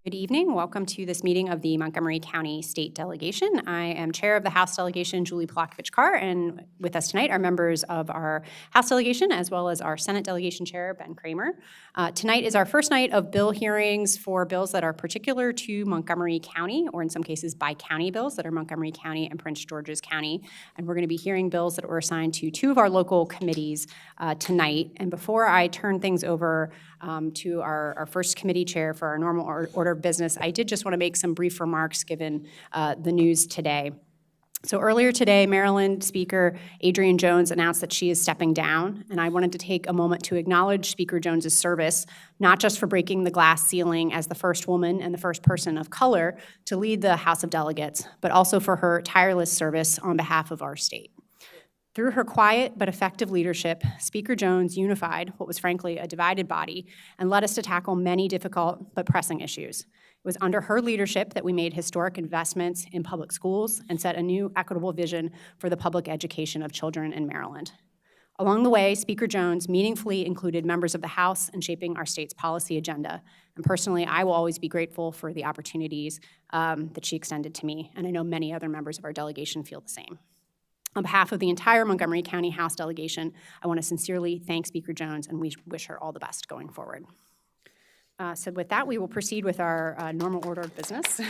Good evening. Welcome to this meeting of the Montgomery County State Delegation. I am Chair of the House Delegation, Julie Polakovich-Carr, and with us tonight are members of our House Delegation as well as our Senate Delegation Chair, Ben Kramer. Tonight is our first night of bill hearings for bills that are particular to Montgomery County, or in some cases bi-county bills that are Montgomery County and Prince George's County. And we're going to be hearing bills that were assigned to two of our local committees tonight. And before I turn things over to our first committee chair for our normal order of business, I did just want to make some brief remarks given the news today. So earlier today, Maryland Speaker Adrienne Jones announced that she is stepping down, and I wanted to take a moment to acknowledge Speaker Jones's service, not just for breaking the glass ceiling as the first woman and the first person of color to lead the House of Delegates, but also for her tireless service on behalf of our state. Through her quiet but effective leadership, Speaker Jones unified what was frankly a divided body and led us to tackle many difficult but pressing issues. It was under her leadership that we made historic investments in public schools and set a new equitable vision for the public education of children in Maryland. Along the way, Speaker Jones meaningfully included members of the House in shaping our state's policy agenda. And personally, I will always be grateful for the opportunities that she extended to me, and I know many other members of our delegation feel the same. On behalf of the entire Montgomery County House Delegation, I want to sincerely thank Speaker Jones, and we wish her all the best going forward. So with that, we will proceed with our normal order of business.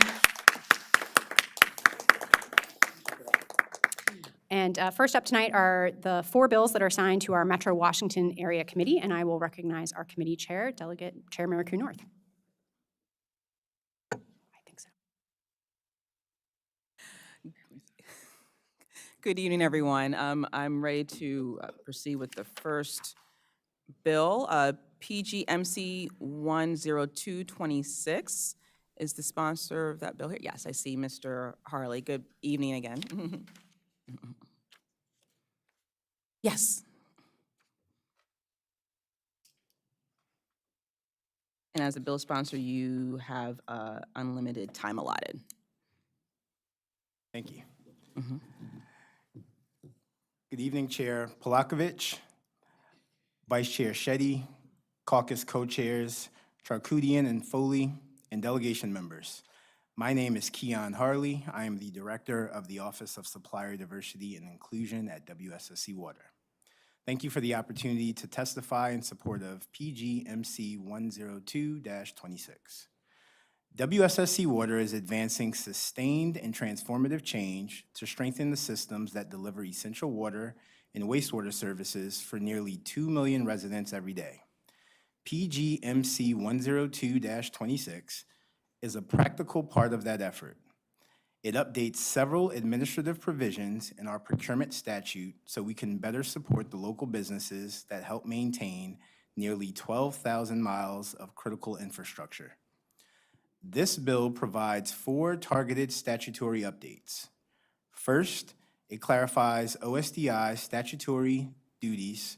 And first up tonight are the four bills that are assigned to our Metro Washington Area Committee, and I will recognize our committee chair, Delegate Chair Mariku North. I think so. Good evening, everyone. I'm ready to proceed with the first bill. PGMC 10226 is the sponsor of that bill here. Yes, I see Mr. Harley. Good evening again. Yes. And as a bill sponsor, you have unlimited time allotted. Thank you. Good evening, Chair Polakovich, Vice Chair Shetty, caucus co-chairs Charkudian and Foley, and delegation members. My name is Keon Harley. I am the Director of the Office of Supplier Diversity and Inclusion at WSSC Water. Thank you for the opportunity to testify in support of PGMC 102-26. WSSC Water is advancing sustained and transformative change to strengthen the systems that deliver essential water and wastewater services for nearly 2 million residents every day. PGMC 102-26 is a practical part of that effort. It updates several administrative provisions in our procurement statute so we can better support the local businesses that help maintain nearly 12,000 miles of critical infrastructure. This bill provides four targeted statutory updates. First, it clarifies OSDI's statutory duties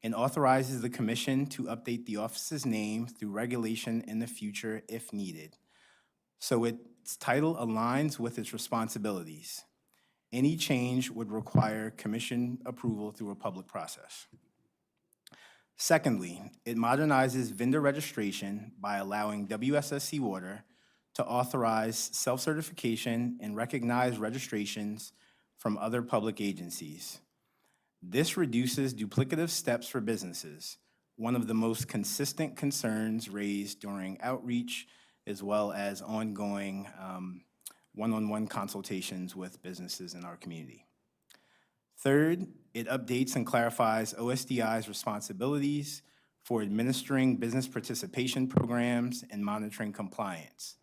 and authorizes the Commission to update the office's name through regulation in the future if needed, so its title aligns with its responsibilities. Any change would require Commission approval through a public process. Secondly, it modernizes vendor registration by allowing WSSC Water to authorize self-certification and recognize registrations from other public agencies. This reduces duplicative steps for businesses, one of the most consistent concerns raised during outreach as well as ongoing one-on-one consultations with businesses in our community. Third, it updates and clarifies OSDI's responsibilities for administering business participation programs and monitoring compliance.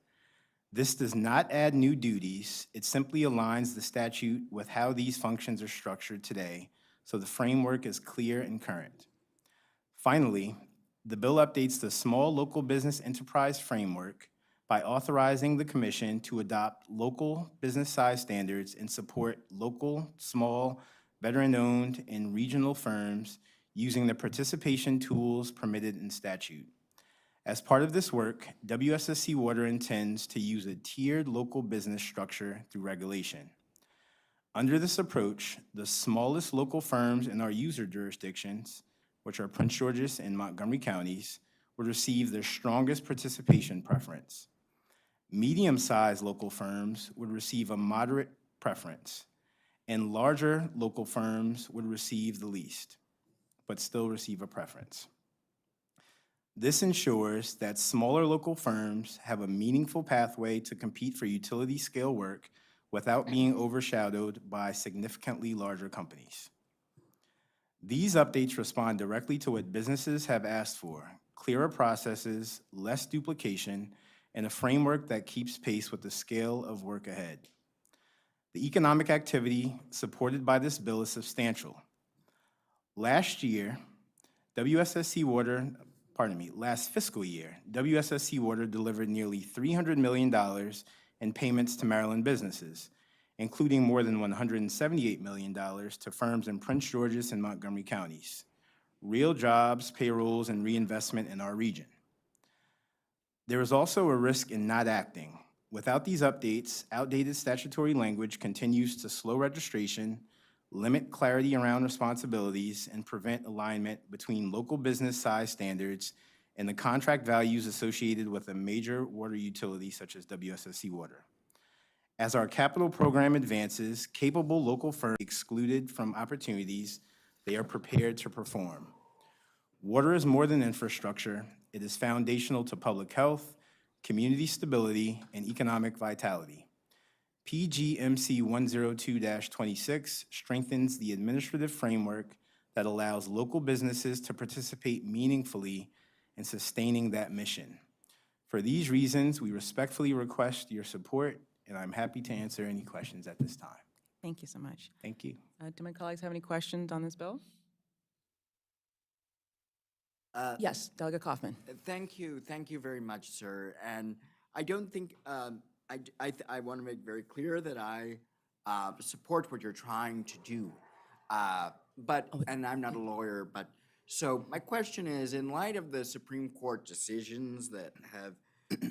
This does not add new duties. It simply aligns the statute with how these functions are structured today, so the framework is clear and current. Finally, the bill updates the small local business enterprise framework by authorizing the Commission to adopt local business size standards and support local, small, veteran-owned, and regional firms using the participation tools permitted in statute. As part of this work, WSSC Water intends to use a tiered local business structure through regulation. Under this approach, the smallest local firms in our user jurisdictions, which are Prince George's and Montgomery counties, would receive their strongest participation preference. Medium-sized local firms would receive a moderate preference, and larger local firms would receive the least, but still receive a preference. This ensures that smaller local firms have a meaningful pathway to compete for utility-scale work without being overshadowed by significantly larger companies. These updates respond directly to what businesses have asked for: clearer processes, less duplication, and a framework that keeps pace with the scale of work ahead. The economic activity supported by this bill is substantial. Last fiscal year, WSSC Water delivered nearly $300 million in payments to Maryland businesses, including more than $178 million to firms in Prince George's and Montgomery counties. Real jobs, payrolls, and reinvestment in our region. There is also a risk in not acting. Without these updates, outdated statutory language continues to slow registration, limit clarity around responsibilities, and prevent alignment between local business size standards and the contract values associated with a major water utility such as WSSC Water. As our capital program advances, capable local firms excluded from opportunities they are prepared to perform. Water is more than infrastructure. It is foundational to public health, community stability, and economic vitality. PGMC 102-26 strengthens the administrative framework that allows local businesses to participate meaningfully in sustaining that mission. For these reasons, we respectfully request your support, and I'm happy to answer any questions at this time. Thank you so much. Thank you. Do my colleagues have any questions on this bill? Yes, Delegate Kaufman. Thank you very much, sir. And I don't think, I want to make very clear that I support what you're trying to do. And I'm not a lawyer, but, so my question is, in light of the Supreme Court decisions that have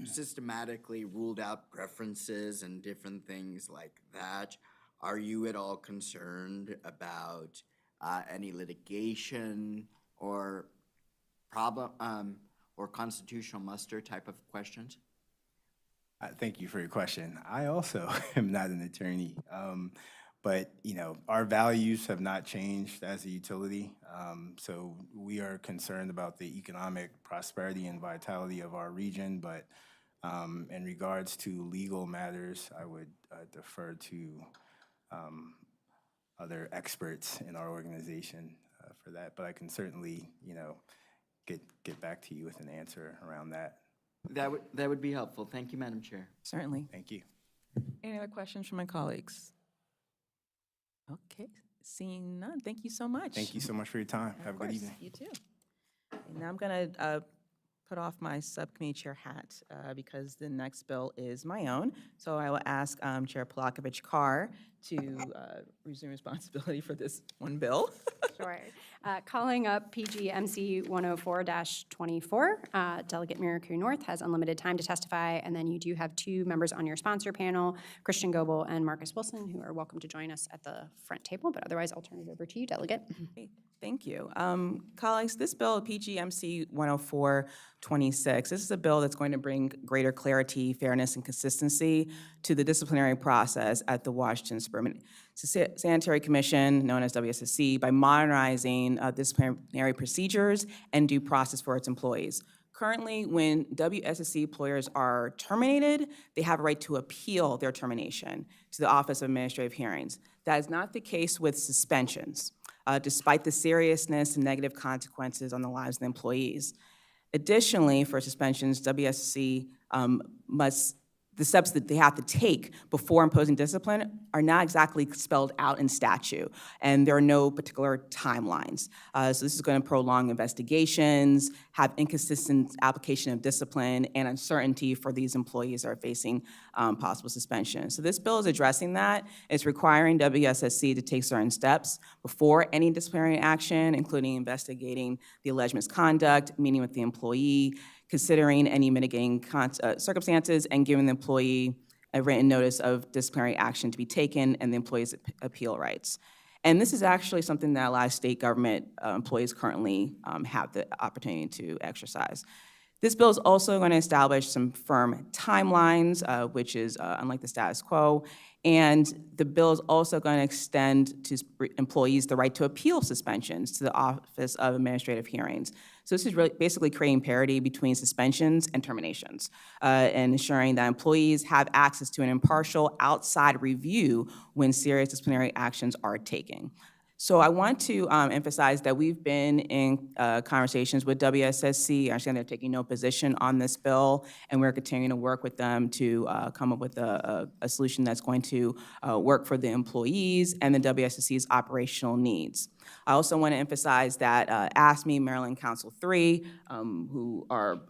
systematically ruled out preferences and different things like that, are you at all concerned about any litigation or problem or constitutional muster type of questions? Thank you for your question. I also am not an attorney, but our values have not changed as a utility. So we are concerned about the economic prosperity and vitality of our region, but in regards to legal matters, I would defer to other experts in our organization for that. But I can certainly, get back to you with an answer around that. That would be helpful. Thank you, Madam Chair. Certainly. Thank you. Any other questions from my colleagues? Okay, seeing none, thank you so much. Thank you so much for your time. Have a good evening. You too. And now I'm going to put off my subcommittee chair hat because the next bill is my own. So I will ask Chair Polakovich-Carr to resume responsibility for this one bill. Sure. Calling up PGMC 104-24, Delegate Miraku North has unlimited time to testify, and then you do have two members on your sponsor panel, Christian Goebel and Marcus Wilson, who are welcome to join us at the front table, but otherwise I'll turn it over to you, Delegate. Great. Thank you. Colleagues, this bill, PGMC 104-26, this is a bill that's going to bring greater clarity, fairness, and consistency to the disciplinary process at the Washington Suburban Sanitary Commission, known as WSSC, by modernizing disciplinary procedures and due process for its employees. Currently, when WSSC employers are terminated, they have a right to appeal their termination to the Office of Administrative Hearings. That is not the case with suspensions, despite the seriousness and negative consequences on the lives of the employees. Additionally, for suspensions, WSSC the steps that they have to take before imposing discipline are not exactly spelled out in statute, and there are no particular timelines. So this is going to prolong investigations, have inconsistent application of discipline, and uncertainty for these employees that are facing possible suspension. So this bill is addressing that. It's requiring WSSC to take certain steps before any disciplinary action, including investigating the alleged misconduct, meeting with the employee, considering any mitigating circumstances, and giving the employee a written notice of disciplinary action to be taken and the employee's appeal rights. And this is actually something that a lot of state government employees currently have the opportunity to exercise. This bill is also going to establish some firm timelines, which is unlike the status quo. And the bill is also going to extend to employees the right to appeal suspensions to the Office of Administrative Hearings. So this is really basically creating parity between suspensions and terminations, and ensuring that employees have access to an impartial outside review when serious disciplinary actions are taken. So I want to emphasize that we've been in conversations with WSSC. I understand they're taking no position on this bill, and we're continuing to work with them to come up with a solution that's going to work for the employees and the WSSC's operational needs. I also want to emphasize that AFSCME, Maryland Council 3, who are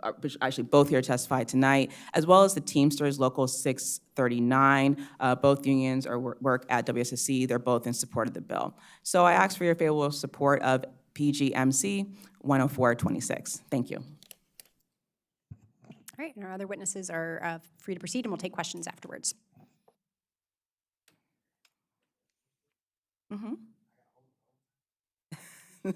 actually both here testified tonight, as well as the Teamsters Local 639, both unions work at WSSC. They're both in support of the bill. So I ask for your favorable support of PGMC 10426. Thank you. All right, and our other witnesses are free to proceed, and we'll take questions afterwards. Mm-hmm. I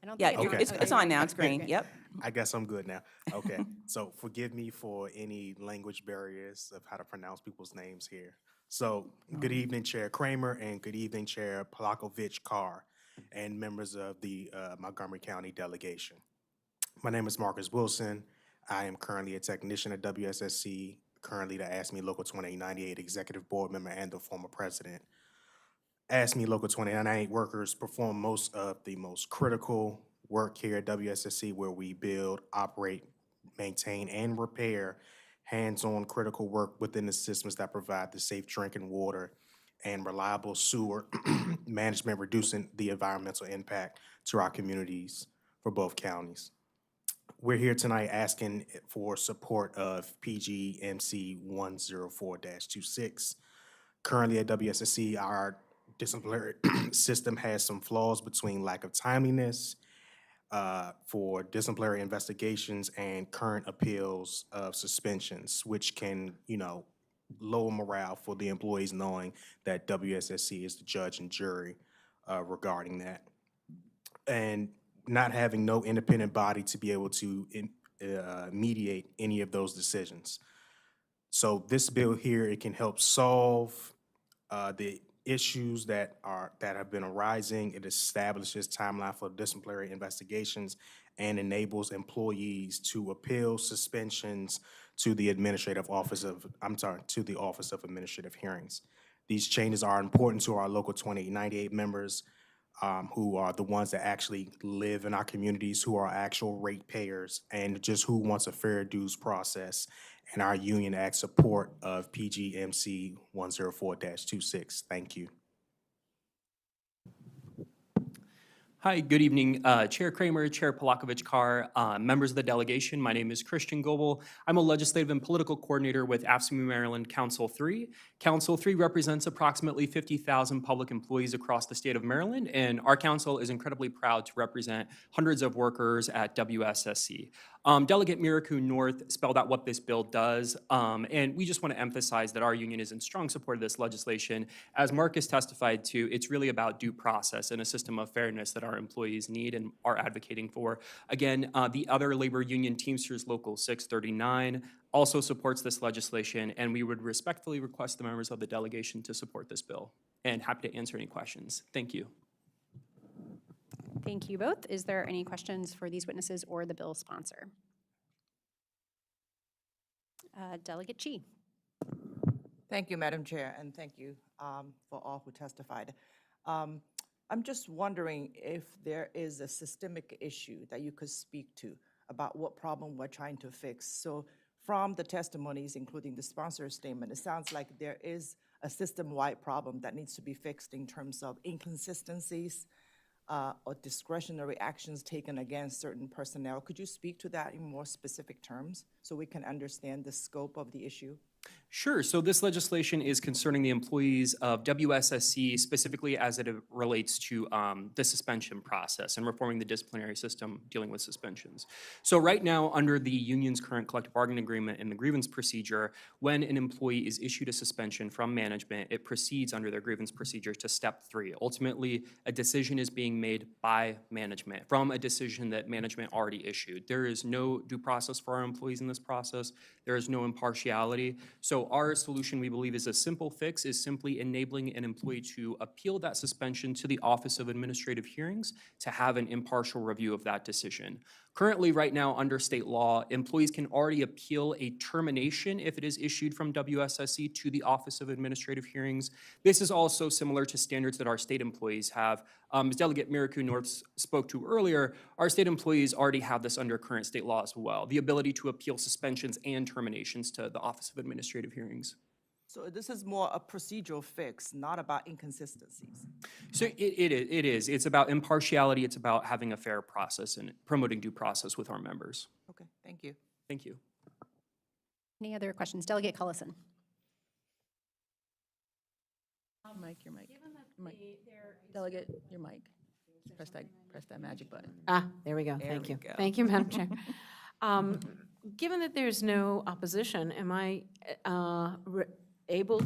don't Yeah, think it's on now. It's green. Okay. Yep. I guess I'm good now. Okay, so forgive me for any language barriers of how to pronounce people's names here. So, good evening, Chair Kramer, and good evening, Chair Polakovich Carr, and members of the Montgomery County Delegation. My name is Marcus Wilson. I am currently a technician at WSSC, currently the AFSCME Local 2898 Executive Board Member and the former president. AFSCME Local 2898 workers perform most of the most critical work here at WSSC, where we build, operate, maintain, and repair hands-on critical work within the systems that provide the safe drinking water and reliable sewer management, reducing the environmental impact to our communities for both counties. We're here tonight asking for support of PGMC 104-26. Currently at WSSC, our disciplinary system has some flaws between lack of timeliness for disciplinary investigations and current appeals of suspensions, which can, lower morale for the employees knowing that WSSC is the judge and jury regarding that. And not having no independent body to be able to mediate any of those decisions. So this bill here, it can help solve the issues that have been arising. It establishes timeline for disciplinary investigations and enables employees to appeal suspensions to the to the Office of Administrative Hearings. These changes are important to our local 2898 members, who are the ones that actually live in our communities, who are actual ratepayers, and just who wants a fair dues process. And our union asks support of PGMC 104-26. Thank you. Hi, good evening, Chair Kramer, Chair Polakovich Carr, members of the delegation. My name is Christian Goebel. I'm a legislative and political coordinator with AFSCME Maryland Council 3. Council 3 represents approximately 50,000 public employees across the state of Maryland, and our council is incredibly proud to represent hundreds of workers at WSSC. Delegate Miraku North spelled out what this bill does, and we just want to emphasize that our union is in strong support of this legislation. As Marcus testified to, it's really about due process and a system of fairness that our employees need and are advocating for. Again, the other labor union, Teamsters Local 639, also supports this legislation, and we would respectfully request the members of the delegation to support this bill. And happy to answer any questions. Thank you. Thank you both. Is there any questions for these witnesses or the bill sponsor? Delegate Chi. Thank you, Madam Chair, and thank you for all who testified. I'm just wondering if there is a systemic issue that you could speak to about what problem we're trying to fix. So from the testimonies, including the sponsor's statement, it sounds like there is a system-wide problem that needs to be fixed in terms of inconsistencies or discretionary actions taken against certain personnel. Could you speak to that in more specific terms so we can understand the scope of the issue? Sure. So this legislation is concerning the employees of WSSC, specifically as it relates to the suspension process and reforming the disciplinary system dealing with suspensions. So right now, under the union's current collective bargaining agreement and the grievance procedure, when an employee is issued a suspension from management, it proceeds under their grievance procedure to step 3. Ultimately, a decision is being made by management from a decision that management already issued. There is no due process for our employees in this process. There is no impartiality. So our solution, we believe, is a simple fix, is simply enabling an employee to appeal that suspension to the Office of Administrative Hearings to have an impartial review of that decision. Currently, right now, under state law, employees can already appeal a termination if it is issued from WSSC to the Office of Administrative Hearings. This is also similar to standards that our state employees have. As Delegate Miraku North spoke to earlier, our state employees already have this under current state law as well, the ability to appeal suspensions and terminations to the Office of Administrative Hearings. So this is more a procedural fix, not about inconsistencies. So it is. It's about impartiality. It's about having a fair process and promoting due process with our members. Okay, thank you. Thank you. Any other questions? Delegate Cullison. Mic, your mic. Delegate, your mic. Press that magic button. There we go. Thank we you. go. Thank you, Madam Chair. Given that there's no opposition, am I able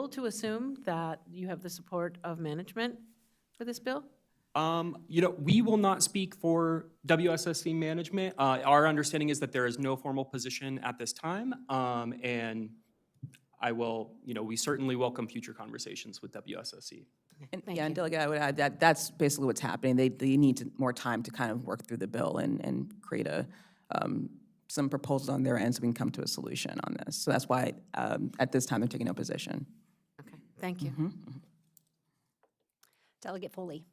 to assume that you have the support of management for this bill? We will not speak for WSSC management. Our understanding is that there is no formal position at this time, and I will, we certainly welcome future conversations with WSSC. And, yeah, and Delegate, I would add that that's basically what's happening. They need more time to kind of work through the bill and create some proposals on their end so we can come to a solution on this. So that's why at this time they're taking no position. Okay, thank you. Delegate Foley.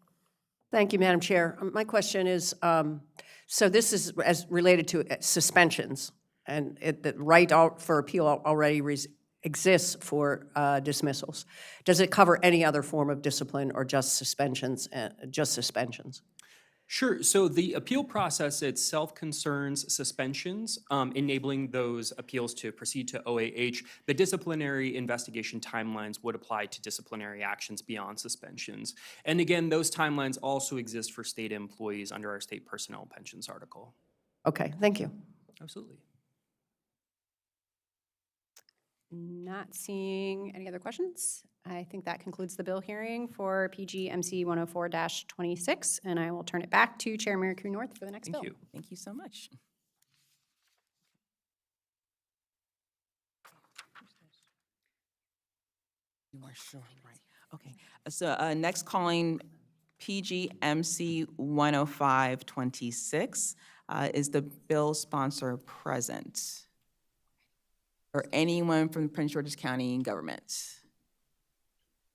Thank you, Madam Chair. My question is, so this is as related to suspensions, and the right for appeal already exists for dismissals. Does it cover any other form of discipline or just suspensions? Sure. So the appeal process itself concerns suspensions, enabling those appeals to proceed to OAH. The disciplinary investigation timelines would apply to disciplinary actions beyond suspensions. And again, those timelines also exist for state employees under our state personnel pensions article. Okay, thank you. Absolutely. Not seeing any other questions. I think that concludes the bill hearing for PG MC 104-26, and I will turn it back to Chair Miraku North for the next bill. Thank you. Thank you so much. You are sure, right? Okay. So next calling PGMC 105-26 is the bill sponsor present? Or anyone from Prince George's County government?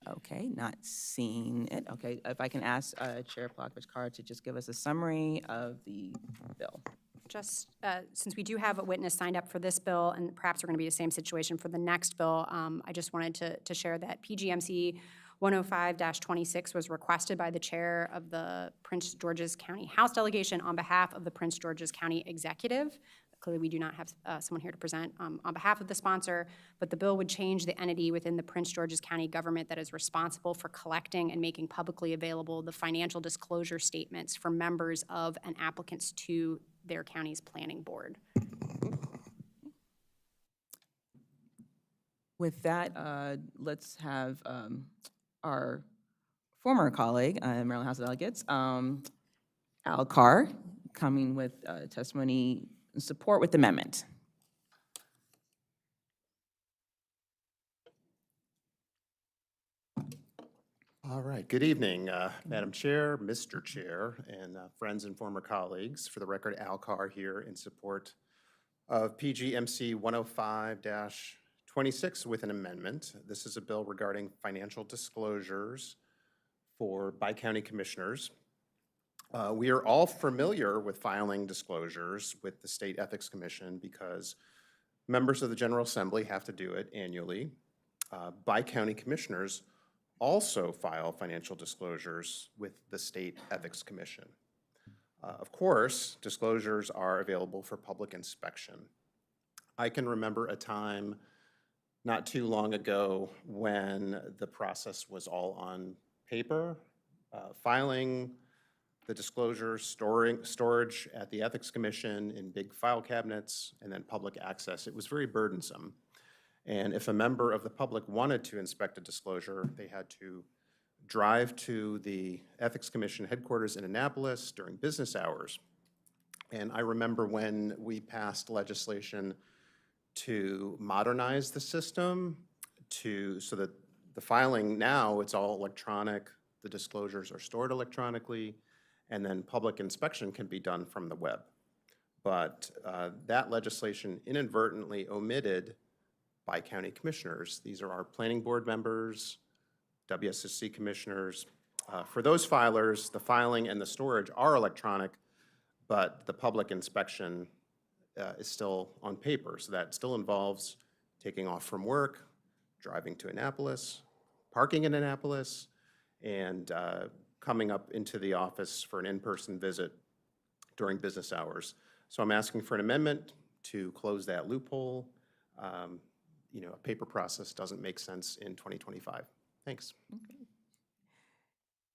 Okay, not seeing it. Okay, if I can ask Chair Plakovich-Carr to just give us a summary of the bill. Just since we do have a witness signed up for this bill, and perhaps we're going to be the same situation for the next bill, I just wanted to share that PGMC 105-26 was requested by the chair of the Prince George's County House Delegation on behalf of the Prince George's County Executive. Clearly, we do not have someone here to present on behalf of the sponsor, but the bill would change the entity within the Prince George's County government that is responsible for collecting and making publicly available the financial disclosure statements for members of and applicants to their county's planning board. With that, let's have our former colleague, Maryland House of Delegates, Al Carr, coming with testimony in support with the amendment. All right, good evening, Madam Chair, Mr. Chair, and friends and former colleagues. For the record, Al Carr here in support of PGMC 105-26 with an amendment. This is a bill regarding financial disclosures by county commissioners. We are all familiar with filing disclosures with the State Ethics Commission because members of the General Assembly have to do it annually. By county commissioners also file financial disclosures with the State Ethics Commission. Of course, disclosures are available for public inspection. I can remember a time not too long ago when the process was all on paper, filing the disclosure, storage at the Ethics Commission in big file cabinets, and then public access. It was very burdensome. And if a member of the public wanted to inspect a disclosure, they had to drive to the Ethics Commission headquarters in Annapolis during business hours. And I remember when we passed legislation to modernize the system so that the filing now, it's all electronic, the disclosures are stored electronically, and then public inspection can be done from the web. But that legislation inadvertently omitted by-county commissioners. These are our planning board members, WSSC commissioners. For those filers, the filing and the storage are electronic, but the public inspection is still on paper. So that still involves taking off from work, driving to Annapolis, parking in Annapolis, and coming up into the office for an in-person visit during business hours. So I'm asking for an amendment to close that loophole. You know, a paper process doesn't make sense in 2025. Thanks.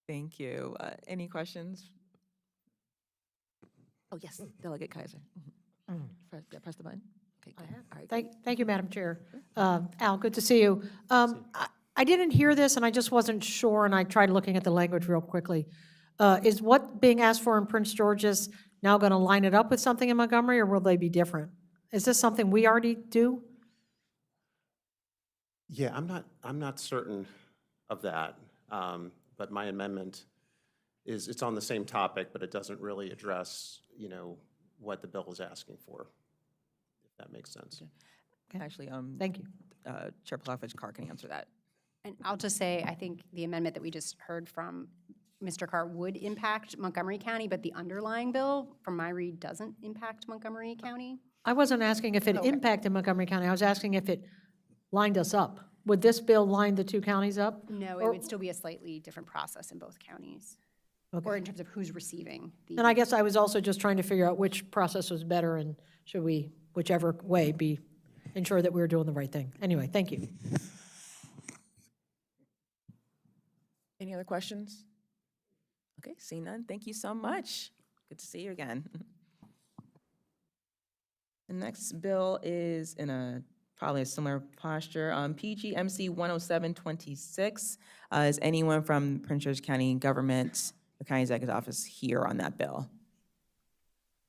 Thank you. Any questions? Oh, yes, Delegate Kaiser. Press the button. Okay, good. All right. Thank you, Madam Chair. Al, good to see you. I didn't hear this, and I just wasn't sure, and I tried looking at the language real quickly. Is what being asked for in Prince George's now going to line it up with something in Montgomery, or will they be different? Is this something we already do? Yeah, I'm not certain of that, but my amendment is, it's on the same topic, but it doesn't really address, you know, what the bill is asking for, if that makes sense. Actually, Thank you. Chair Plavich-Carr can answer that. And I'll just say, I think the amendment that we just heard from Mr. Carr would impact Montgomery County, but the underlying bill, from my read, doesn't impact Montgomery County. I wasn't asking if it impacted Montgomery County. I was asking if it lined us up. Would this bill line the two counties up? No, it would still be a slightly different process in both counties, or in terms of who's receiving the. And I guess I was also just trying to figure out which process was better, and should we, whichever way, ensure that we were doing the right thing. Anyway, thank you. Any other questions? Okay, seeing none, thank you so much. Good to see you again. The next bill is in probably a similar posture. PGMC 10726. Is anyone from Prince George County government, the county executive office, here on that bill?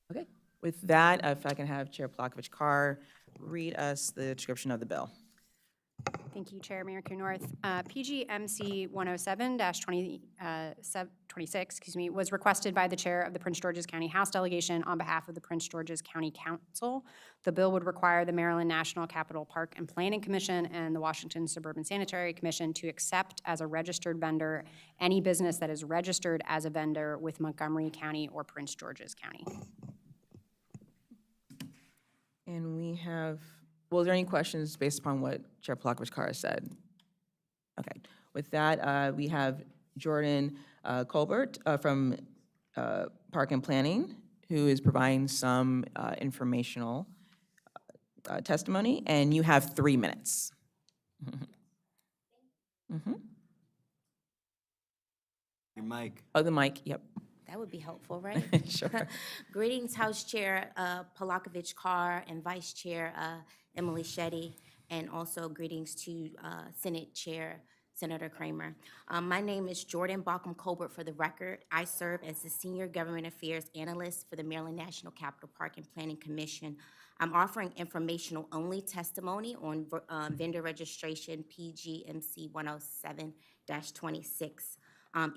Okay, with that, if I can have Chair Plavich-Carr read us the description of the bill. Thank you, Chair, Mayor Kuhnorth. PGMC 107-26, was requested by the Chair of the Prince George's County House Delegation on behalf of the Prince George's County Council. The bill would require the Maryland National Capital Park and Planning Commission and the Washington Suburban Sanitary Commission to accept as a registered vendor any business that is registered as a vendor with Montgomery County or Prince George's County. And we have, well, are there any questions based upon what Chair Plavich-Carr said? Okay, with that, we have Jordan Colbert from Park and Planning, who is providing some informational testimony, and you have 3 minutes. Your mic. Oh, the mic, yep. That would be helpful, right? Sure. Greetings, House Chair Polakovich-Carr and Vice Chair Emily Shetty, and also greetings to Senate Chair Senator Kramer. My name is Jordan Baucom Colbert for the record. I serve as the Senior Government Affairs Analyst for the Maryland National Capital Park and Planning Commission. I'm offering informational-only testimony on vendor registration PGMC 107-26.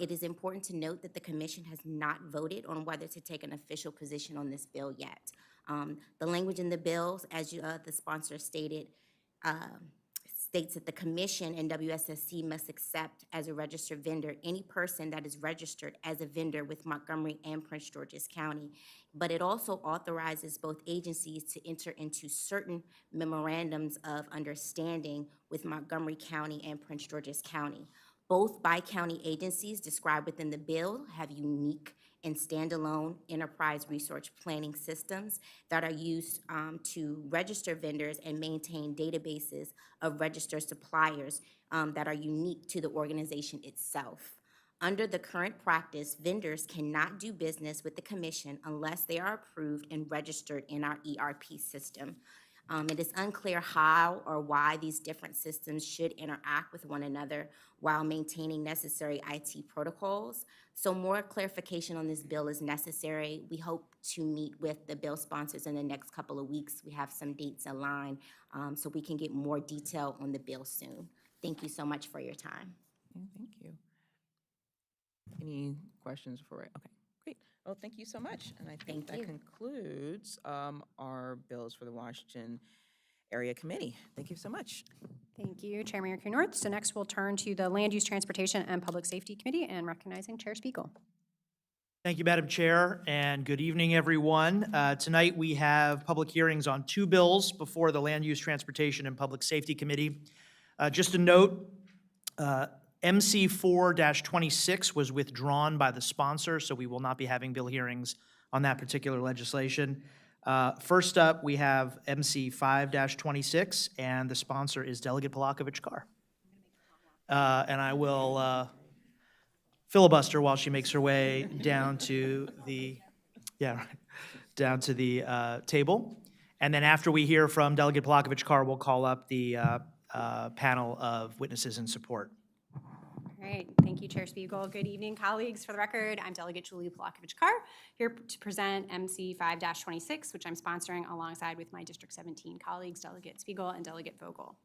It is important to note that the commission has not voted on whether to take an official position on this bill yet. The language in the bills, as the sponsor stated, states that the commission and WSSC must accept as a registered vendor any person that is registered as a vendor with Montgomery and Prince George's County. But it also authorizes both agencies to enter into certain memorandums of understanding with Montgomery County and Prince George's County. Both bi-county agencies described within the bill have unique and standalone enterprise resource planning systems that are used to register vendors and maintain databases of registered suppliers that are unique to the organization itself. Under the current practice, vendors cannot do business with the commission unless they are approved and registered in our ERP system. It is unclear how or why these different systems should interact with one another while maintaining necessary IT protocols. So more clarification on this bill is necessary. We hope to meet with the bill sponsors in the next couple of weeks. We have some dates aligned, so we can get more detail on the bill soon. Thank you so much for your time. Yeah, thank you. Any questions for Ray? Okay, great. Well, thank you so much. And I think Thank that you. concludes our bills for the Washington Area Committee. Thank you so much. Thank you, Chair Mayor Kuhnworth. So next we'll turn to the Land Use, Transportation, and Public Safety Committee and recognizing Chair Spiegel. Thank you, Madam Chair, and good evening, everyone. Tonight, we have public hearings on 2 bills before the Land Use, Transportation, and Public Safety Committee. Just a note, MC 4-26 was withdrawn by the sponsor, so we will not be having bill hearings on that particular legislation. First up, we have MC 5-26, and the sponsor is Delegate Polakovich-Carr. And I will filibuster while she makes her way down to the, down to the table. And then after we hear from Delegate Polakovich-Carr, we'll call up the panel of witnesses in support. All right, thank you, Chair Spiegel. Good evening, colleagues. For the record, I'm Delegate Julie Polakovich-Carr, here to present MC 5-26, which I'm sponsoring alongside with my District 17 colleagues, Delegate Spiegel and Delegate Vogel.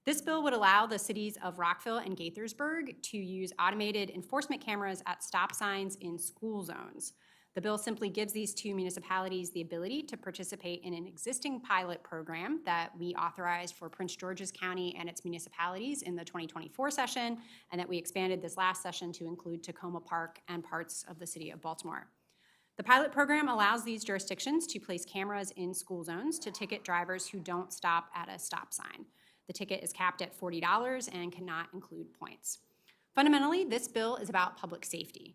This bill would allow the cities of Rockville and Gaithersburg to use automated enforcement cameras at stop signs in school zones. The bill simply gives these 2 municipalities the ability to participate in an existing pilot program that we authorized for Prince George's County and its municipalities in the 2024 session, and that we expanded this last session to include Tacoma Park and parts of the city of Baltimore. The pilot program allows these jurisdictions to place cameras in school zones to ticket drivers who don't stop at a stop sign. The ticket is capped at $40 and cannot include points. Fundamentally, this bill is about public safety.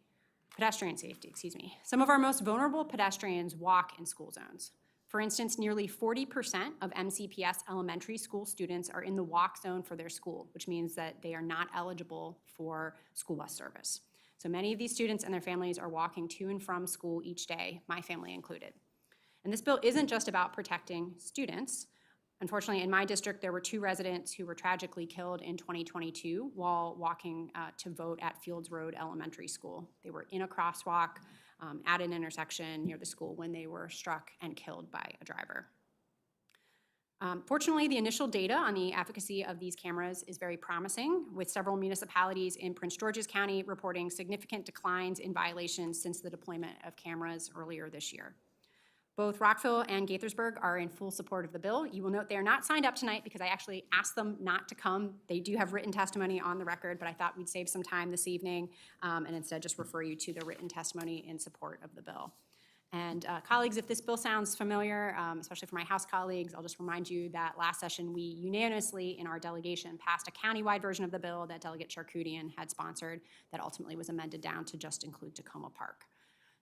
Pedestrian safety, excuse me. Some of our most vulnerable pedestrians walk in school zones. For instance, nearly 40% of MCPS elementary school students are in the walk zone for their school, which means that they are not eligible for school bus service. So many of these students and their families are walking to and from school each day, my family included. And this bill isn't just about protecting students. Unfortunately, in my district, there were 2 residents who were tragically killed in 2022 while walking to vote at Fields Road Elementary School. They were in a crosswalk at an intersection near the school when they were struck and killed by a driver. Fortunately, the initial data on the efficacy of these cameras is very promising, with several municipalities in Prince George's County reporting significant declines in violations since the deployment of cameras earlier this year. Both Rockville and Gaithersburg are in full support of the bill. You will note they are not signed up tonight because I actually asked them not to come. They do have written testimony on the record, but I thought we'd save some time this evening and instead just refer you to the written testimony in support of the bill. And colleagues, if this bill sounds familiar, especially for my House colleagues, I'll just remind you that last session we unanimously in our delegation passed a countywide version of the bill that Delegate Charkoudian had sponsored that ultimately was amended down to just include Tacoma Park.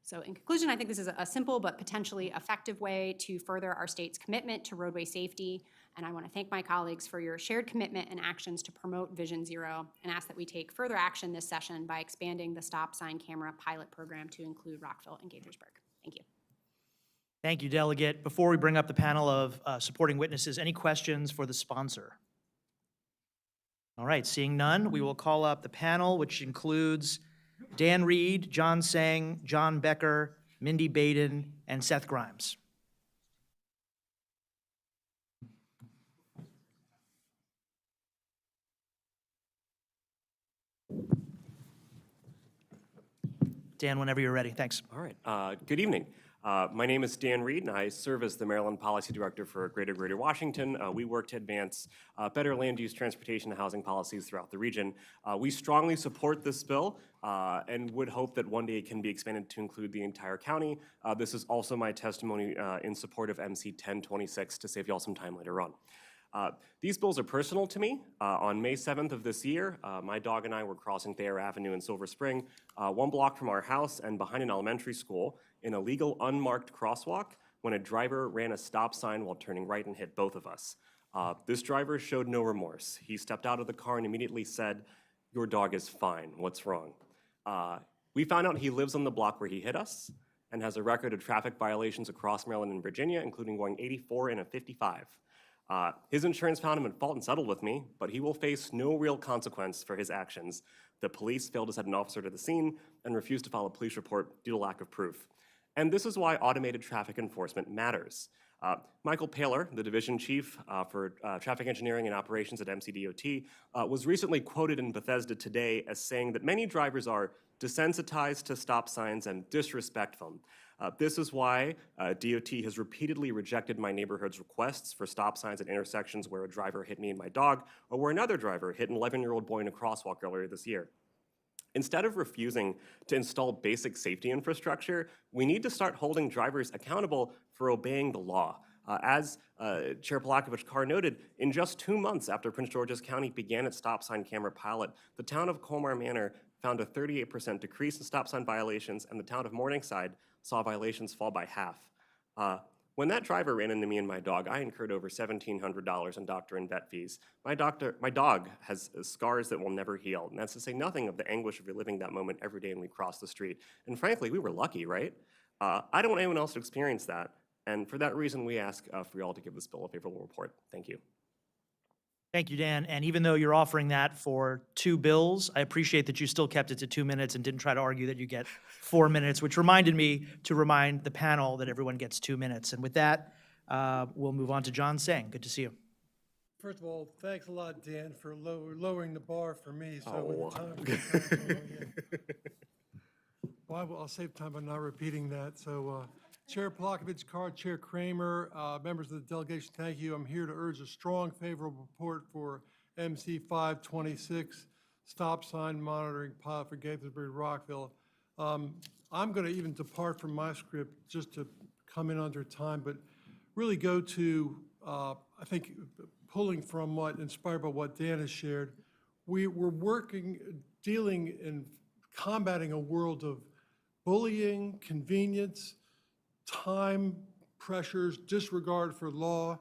So in conclusion, I think this is a simple but potentially effective way to further our state's commitment to roadway safety. And I want to thank my colleagues for your shared commitment and actions to promote Vision Zero and ask that we take further action this session by expanding the stop sign camera pilot program to include Rockville and Gaithersburg. Thank you. Thank you, Delegate. Before we bring up the panel of supporting witnesses, any questions for the sponsor? All right, seeing none, we will call up the panel, which includes Dan Reed, John Sang, John Becker, Mindy Baden, and Seth Grimes. Dan, whenever you're ready. Thanks. All right. Good evening. My name is Dan Reed, and I serve as the Maryland Policy Director for Greater Washington. We work to advance better land use, transportation, and housing policies throughout the region. We strongly support this bill and would hope that one day it can be expanded to include the entire county. This is also my testimony in support of MC 1026 to save you all some time later on. These bills are personal to me. On May 7th of this year, my dog and I were crossing Thayer Avenue in Silver Spring, 1 block from our house and behind an elementary school, in a legal unmarked crosswalk when a driver ran a stop sign while turning right and hit both of us. This driver showed no remorse. He stepped out of the car and immediately said, "Your dog is fine. What's wrong?" We found out he lives on the block where he hit us and has a record of traffic violations across Maryland and Virginia, including going 84 and a 55. His insurance found him at fault and settled with me, but he will face no real consequence for his actions. The police failed to send an officer to the scene and refused to file a police report due to lack of proof. And this is why automated traffic enforcement matters. Michael Paler, the division chief for traffic engineering and operations at MCDOT, was recently quoted in Bethesda Today as saying that many drivers are desensitized to stop signs and disrespectful. This is why DOT has repeatedly rejected my neighborhood's requests for stop signs at intersections where a driver hit me and my dog, or where another driver hit an 11-year-old boy in a crosswalk earlier this year. Instead of refusing to install basic safety infrastructure, we need to start holding drivers accountable for obeying the law. As Chair Polakovich-Carr noted, in just 2 months after Prince George's County began its stop sign camera pilot, the town of Colmar Manor found a 38% decrease in stop sign violations, and the town of Morningside saw violations fall by half. When that driver ran into me and my dog, I incurred over $1,700 in doctor and vet fees. My dog has scars that will never heal, and that's to say nothing of the anguish of reliving that moment every day when we cross the street. And frankly, we were lucky, right? I don't want anyone else to experience that, and for that reason, we ask for you all to give this bill a favorable report. Thank you. Thank you, Dan. And even though you're offering that for 2 bills, I appreciate that you still kept it to 2 minutes and didn't try to argue that you get 4 minutes, which reminded me to remind the panel that everyone gets 2 minutes. And with that, we'll move on to John Sang. Good to see you. First of all, thanks a lot, Dan, for lowering the bar for me. So with the time, well, I'll save time by not repeating that. So Chair Polakovich-Carr, Chair Kramer, members of the delegation, thank you. I'm here to urge a strong favorable report for MC 526, stop sign monitoring pilot for Gaithersburg, Rockville. I'm going to even depart from my script just to come in under time, but really go to, I think, pulling from inspired by what Dan has shared. We're working, dealing and combating a world of bullying, convenience, time pressures, disregard for law,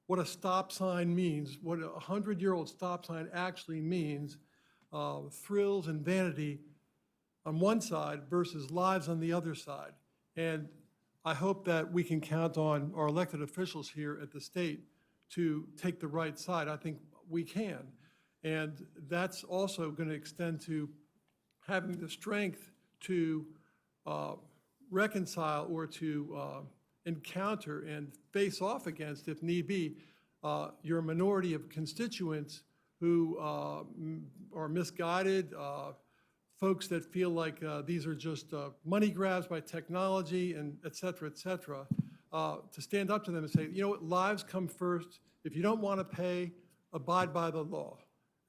what a stop sign means, what a 100-year-old stop sign actually means, thrills and vanity on one side versus lives on the other side. And I hope that we can count on our elected officials here at the state to take the right side. I think we can. And that's also going to extend to having the strength to reconcile or to encounter and face off against, if need be, your minority of constituents who are misguided, folks that feel like these are just money grabs by technology, and et cetera, to stand up to them and say, you know what, lives come first. If you don't want to pay, abide by the law,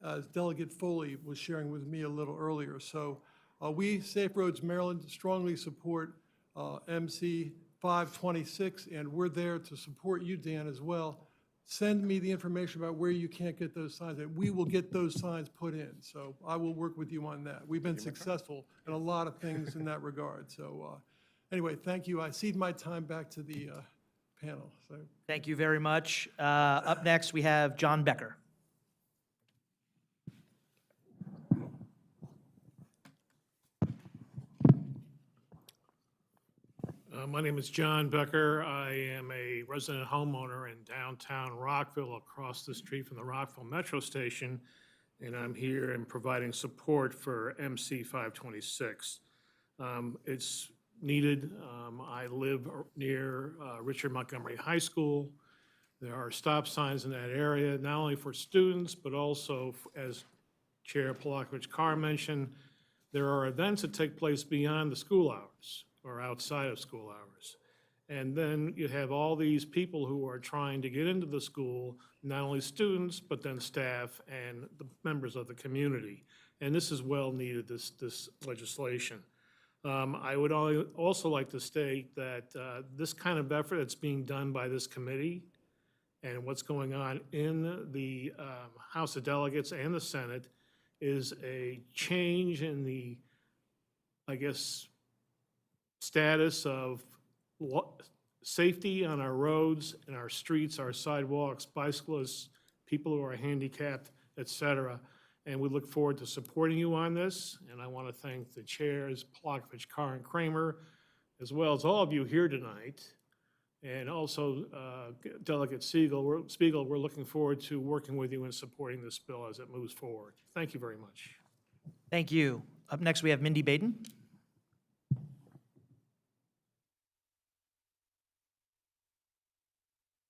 as Delegate Foley was sharing with me a little earlier. So we, Safe Roads Maryland, strongly support MC 526, and we're there to support you, Dan, as well. Send me the information about where you can't get those signs, and we will get those signs put in. So I will work with you on that. We've been successful in a lot of things in that regard. So anyway, thank you. I cede my time back to the panel. So. Thank you very much. Up next, we have John Becker. My name is John Becker. I am a resident homeowner in downtown Rockville, across the street from the Rockville Metro Station, and I'm here and providing support for MC 526. It's needed. I live near Richard Montgomery High School. There are stop signs in that area, not only for students, but also, as Chair Polakovich-Carr mentioned, there are events that take place beyond the school hours or outside of school hours. And then you have all these people who are trying to get into the school, not only students, but then staff and the members of the community. And this is well needed, this legislation. I would also like to state that this kind of effort that's being done by this committee And what's going on in the House of Delegates and the Senate is a change in the, I guess, status of safety on our roads and our streets, our sidewalks, bicyclists, people who are handicapped, et cetera. And we look forward to supporting you on this. And I want to thank the chairs, Polakovich, Carr, and Kramer, as well as all of you here tonight. And also Delegate Spiegel, we're looking forward to working with you and supporting this bill as it moves forward. Thank you very much. Thank you. Up next, we have Mindy Baden.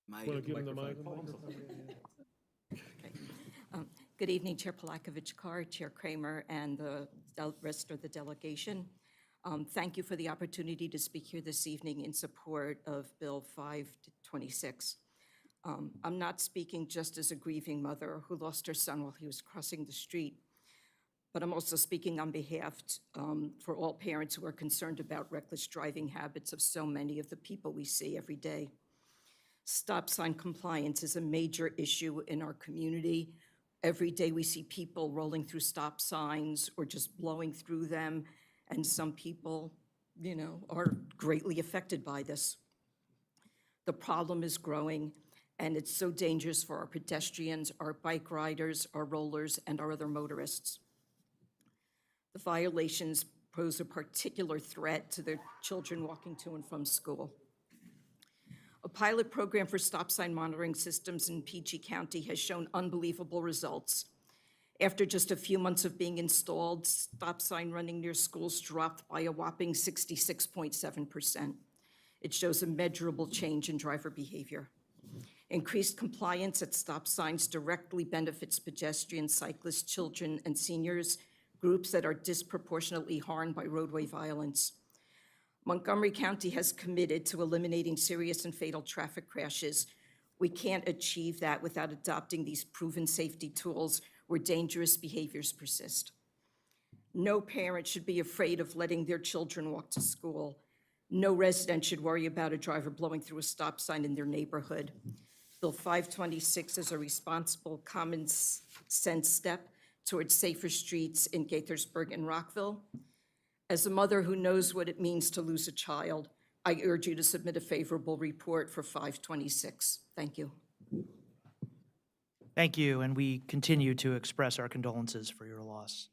Want to give him the microphone? Good evening, Chair Polakovich Carr, Chair Kramer, and the rest of the delegation. Thank you for the opportunity to speak here this evening in support of Bill 526. I'm not speaking just as a grieving mother who lost her son while he was crossing the street, but I'm also speaking on behalf for all parents who are concerned about reckless driving habits of so many of the people we see every day. Stop sign compliance is a major issue in our community. Every day we see people rolling through stop signs or just blowing through them, and some people, are greatly affected by this. The problem is growing, and it's so dangerous for our pedestrians, our bike riders, our rollers, and our other motorists. The violations pose a particular threat to their children walking to and from school. A pilot program for stop sign monitoring systems in PG County has shown unbelievable results. After just a few months of being installed, stop sign running near schools dropped by a whopping 66.7%. It shows a measurable change in driver behavior. Increased compliance at stop signs directly benefits pedestrians, cyclists, children, and seniors, groups that are disproportionately harmed by roadway violence. Montgomery County has committed to eliminating serious and fatal traffic crashes. We can't achieve that without adopting these proven safety tools where dangerous behaviors persist. No parent should be afraid of letting their children walk to school. No resident should worry about a driver blowing through a stop sign in their neighborhood. Bill 526 is a responsible, common sense step towards safer streets in Gaithersburg and Rockville. As a mother who knows what it means to lose a child, I urge you to submit a favorable report for 526. Thank you. Thank you, and we continue to express our condolences for your loss.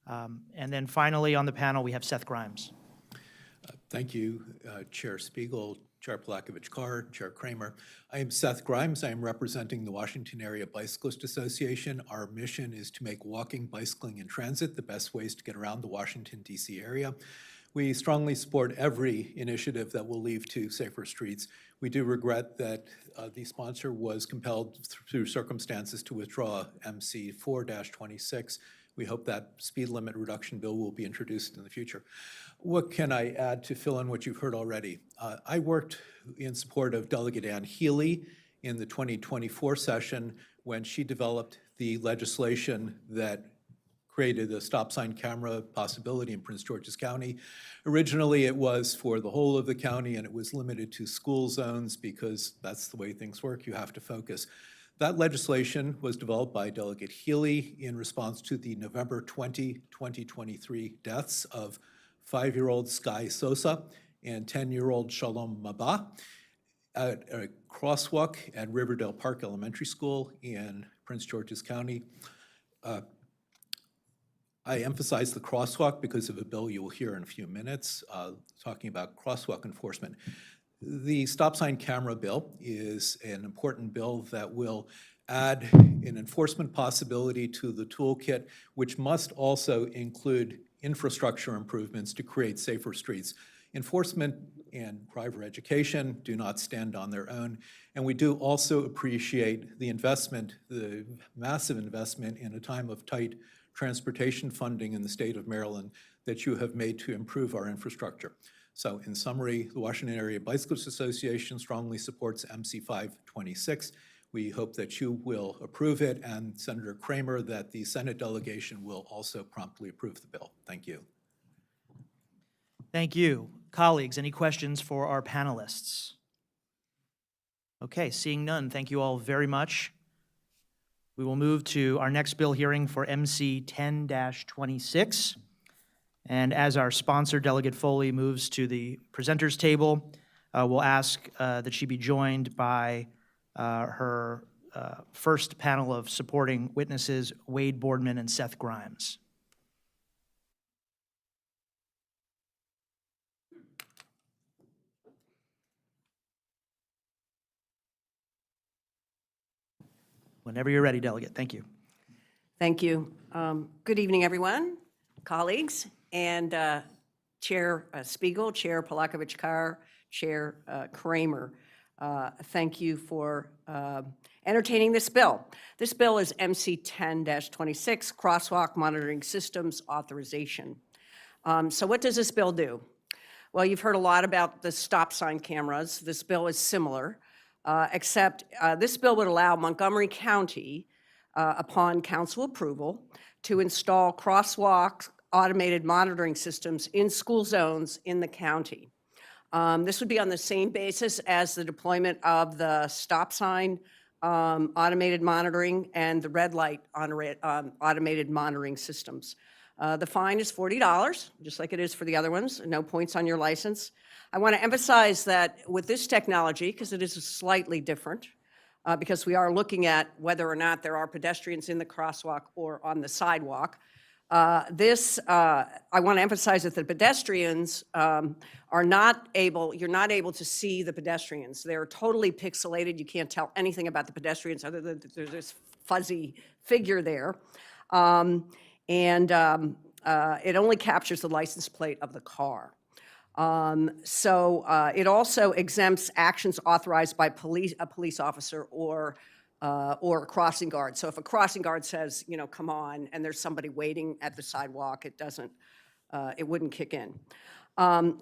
And then finally on the panel, we have Seth Grimes. Thank you, Chair Spiegel, Chair Polakovich Carr, Chair Kramer. I am Seth Grimes. I am representing the Washington Area Bicyclist Association. Our mission is to make walking, bicycling, and transit the best ways to get around the Washington, D.C. area. We strongly support every initiative that will lead to safer streets. We do regret that the sponsor was compelled through circumstances to withdraw MC 4-26. We hope that speed limit reduction bill will be introduced in the future. What can I add to fill in what you've heard already? I worked in support of Delegate Ann Healy in the 2024 session when she developed the legislation that created a stop sign camera possibility in Prince George's County. Originally, it was for the whole of the county, and it was limited to school zones because that's the way things work. You have to focus. That legislation was developed by Delegate Healy in response to the November 2023 deaths of 5-year-old Sky Sosa and 10-year-old Shalom Mabah at a crosswalk at Riverdale Park Elementary School in Prince George's County. I emphasize the crosswalk because of a bill you will hear in a few minutes talking about crosswalk enforcement. The stop sign camera bill is an important bill that will add an enforcement possibility to the toolkit, which must also include infrastructure improvements to create safer streets. Enforcement and driver education do not stand on their own, and we do also appreciate the investment, the massive investment in a time of tight transportation funding in the state of Maryland that you have made to improve our infrastructure. So in summary, the Washington Area Bicyclists Association strongly supports MC 526. We hope that you will approve it, and Senator Kramer, that the Senate delegation will also promptly approve the bill. Thank you. Thank you. Colleagues, any questions for our panelists? Okay, seeing none, thank you all very much. We will move to our next bill hearing for MC 10-26. And as our sponsor, Delegate Foley, moves to the presenters table, we'll ask that she be joined by her first panel of supporting witnesses, Wade Boardman and Seth Grimes. Whenever you're ready, Delegate. Thank you. Thank you. Good evening, everyone, colleagues, and Chair Spiegel, Chair Polakovich-Carr, Chair Kramer. Thank you for entertaining this bill. This bill is MC 10-26, Crosswalk Monitoring Systems Authorization. So what does this bill do? Well, you've heard a lot about the stop sign cameras. This bill is similar, except this bill would allow Montgomery County, upon council approval, to install crosswalk automated monitoring systems in school zones in the county. This would be on the same basis as the deployment of the stop sign automated monitoring and the red light automated monitoring systems. The fine is $40, just like it is for the other ones, no points on your license. I want to emphasize that with this technology, because it is slightly different, because we are looking at whether or not there are pedestrians in the crosswalk or on the sidewalk. I want to emphasize that the pedestrians are not able, you're not able to see the pedestrians. They're totally pixelated. You can't tell anything about the pedestrians other than there's this fuzzy figure there. It only captures the license plate of the car. It also exempts actions authorized by a police officer or a crossing guard. So if a crossing guard says, you know, come on, and there's somebody waiting at the sidewalk, it wouldn't kick in.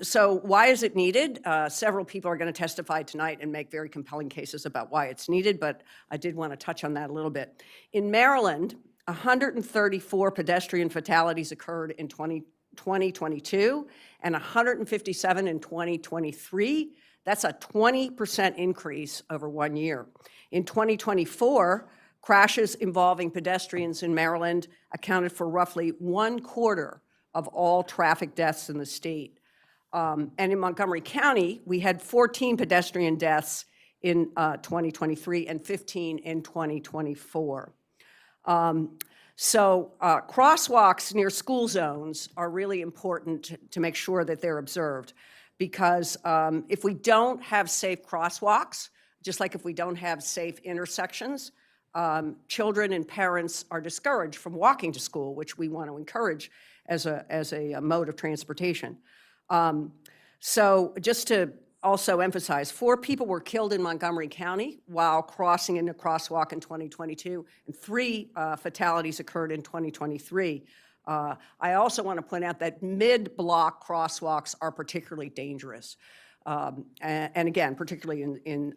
So why is it needed? Several people are going to testify tonight and make very compelling cases about why it's needed, but I did want to touch on that a little bit. In Maryland, 134 pedestrian fatalities occurred in 2022 and 157 in 2023. That's a 20% increase over 1 year. In 2024, crashes involving pedestrians in Maryland accounted for roughly 1/4 of all traffic deaths in the state. And in Montgomery County, we had 14 pedestrian deaths in 2023 and 15 in 2024. Crosswalks near school zones are really important to make sure that they're observed, because if we don't have safe crosswalks, just like if we don't have safe intersections, children and parents are discouraged from walking to school, which we want to encourage as a mode of transportation. So just to also emphasize, 4 people were killed in Montgomery County while crossing in a crosswalk in 2022, and 3 fatalities occurred in 2023. I also want to point out that mid-block crosswalks are particularly dangerous, and again, particularly in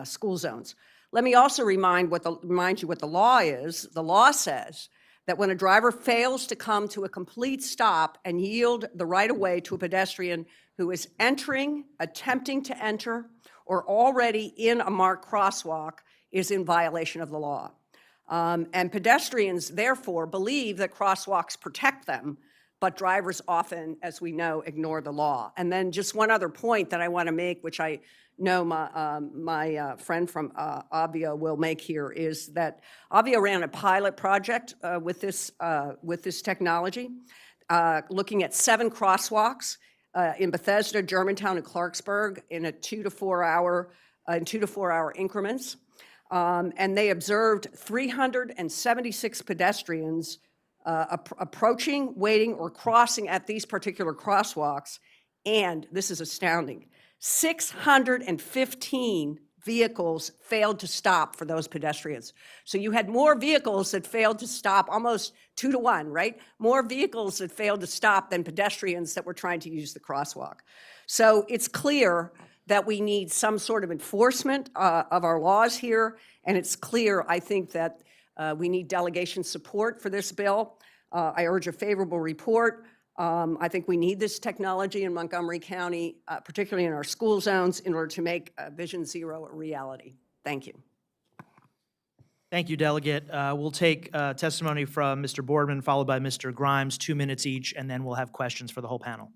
school zones. Let me also remind you what the law is. The law says that when a driver fails to come to a complete stop and yield the right-of-way to a pedestrian who is entering, attempting to enter, or already in a marked crosswalk, is in violation of the law. And pedestrians, therefore, believe that crosswalks protect them, but drivers often, as we know, ignore the law. And then just one other point that I want to make, which I know my friend from Avio will make here, is that Avio ran a pilot project with this technology, looking at 7 crosswalks in Bethesda, Germantown, and Clarksburg in 2 to 4 hour increments. And they observed 376 pedestrians approaching, waiting, or crossing at these particular crosswalks. And this is astounding, 615 vehicles failed to stop for those pedestrians. So you had more vehicles that failed to stop, almost 2 to 1, right? More vehicles that failed to stop than pedestrians that were trying to use the crosswalk. So it's clear that we need some sort of enforcement of our laws here, and it's clear, I think, that we need delegation support for this bill. I urge a favorable report I think we need this technology in Montgomery County, particularly in our school zones, in order to make Vision Zero a reality. Thank you. Thank you, Delegate. We'll take testimony from Mr. Boardman, followed by Mr. Grimes, 2 minutes each, and then we'll have questions for the whole panel.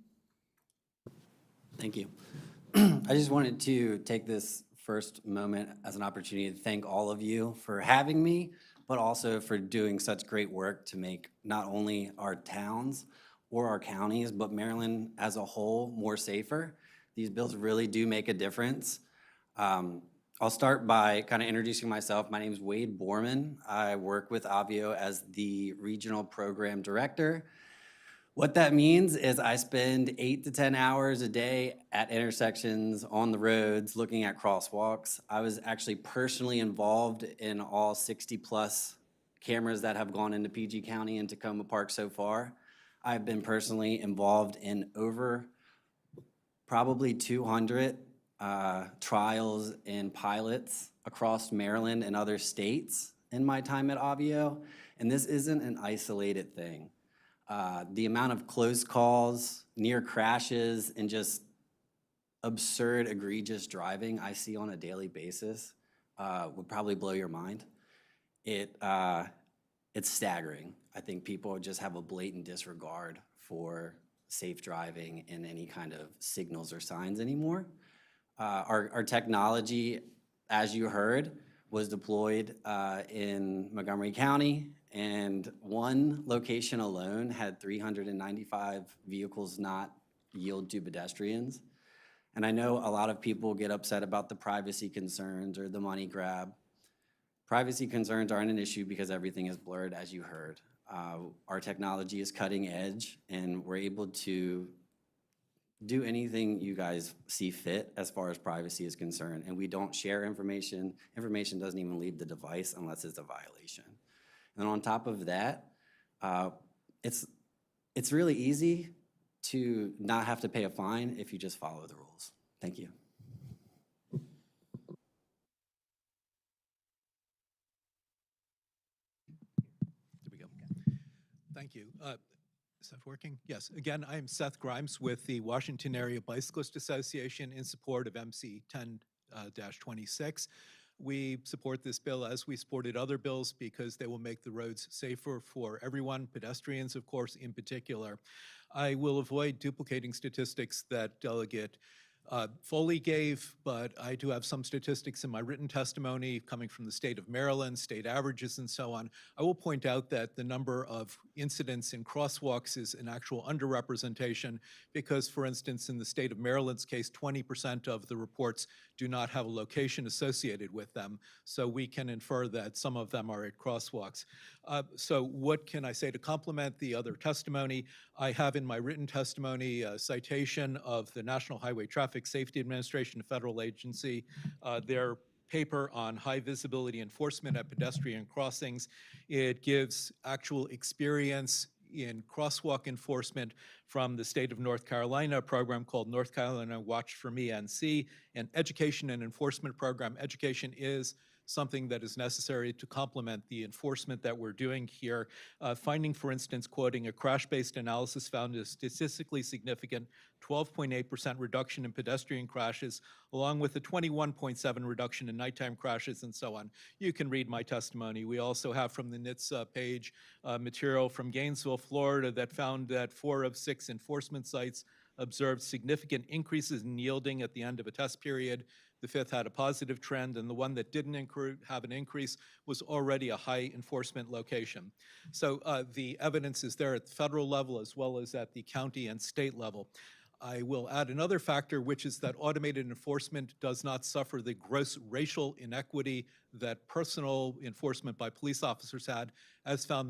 Thank you. I just wanted to take this first moment as an opportunity to thank all of you for having me, but also for doing such great work to make not only our towns or our counties, but Maryland as a whole more safer. These bills really do make a difference. I'll start by kind of introducing myself. My name is Wade Borman. I work with Avio as the Regional Program Director. What that means is I spend 8 to 10 hours a day at intersections, on the roads, looking at crosswalks. I was actually personally involved in all 60+ cameras that have gone into PG County and Tacoma Park so far. I've been personally involved in over probably 200 trials and pilots across Maryland and other states in my time at Avio, and this isn't an isolated thing. The amount of close calls, near crashes, and just absurd, egregious driving I see on a daily basis would probably blow your mind. It's staggering. I think people just have a blatant disregard for safe driving and any kind of signals or signs anymore. Our technology, as you heard, was deployed in Montgomery County, and one location alone had 395 vehicles not yield to pedestrians. And I know a lot of people get upset about the privacy concerns or the money grab. Privacy concerns aren't an issue because everything is blurred, as you heard. Our technology is cutting edge, and we're able to do anything you guys see fit as far as privacy is concerned. And we don't share information. Information doesn't even leave the device unless it's a violation. And on top of that, it's really easy to not have to pay a fine if you just follow the rules. Thank you. There we go. Thank you. Is that working? Yes. Again, I am Seth Grimes with the Washington Area Bicyclist Association in support of MC 10-26. We support this bill as we supported other bills because they will make the roads safer for everyone, pedestrians, of course, in particular. I will avoid duplicating statistics that Delegate Foley gave, but I do have some statistics in my written testimony coming from the state of Maryland, state averages and so on. I will point out that the number of incidents in crosswalks is an actual underrepresentation because, for instance, in the state of Maryland's case, 20% of the reports do not have a location associated with them. So we can infer that some of them are at crosswalks. So what can I say to complement the other testimony? I have in my written testimony a citation of the National Highway Traffic Safety Administration, a federal agency, their paper on high visibility enforcement at pedestrian crossings. It gives actual experience in crosswalk enforcement from the state of North Carolina, a program called North Carolina Watch for Me NC, an education and enforcement program. Education is something that is necessary to complement the enforcement that we're doing here. Finding, for instance, quoting a crash-based analysis found a statistically significant 12.8% reduction in pedestrian crashes, along with a 21.7% reduction in nighttime crashes and so on. You can read my testimony. We also have from the NHTSA page material from Gainesville, Florida that found that 4 of 6 enforcement sites observed significant increases in yielding at the end of a test period. The 5th had a positive trend, and the one that didn't have an increase was already a high enforcement location. So the evidence is there at the federal level as well as at the county and state level. I will add another factor, which is that automated enforcement does not suffer the gross racial inequity that personal enforcement by police officers had, as found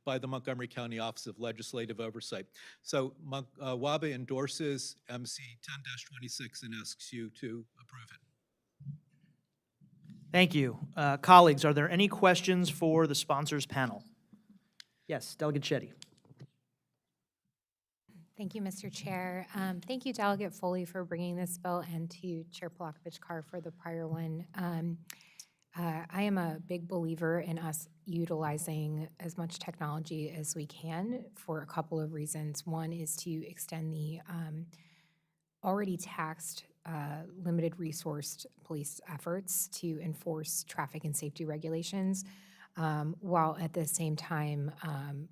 by the Montgomery County Office of Legislative Oversight. So WABA endorses MC 10-26 and asks you to approve it. Thank you. Colleagues, are there any questions for the sponsors panel? Yes, Delegate Shetty. Thank you, Mr. Chair. Thank you, Delegate Foley, for bringing this bill, and to Chair Polakovich-Carr for the prior one. I am a big believer in us utilizing as much technology as we can for a couple of reasons. One is to extend the already taxed, limited resourced police efforts to enforce traffic and safety regulations, while at the same time,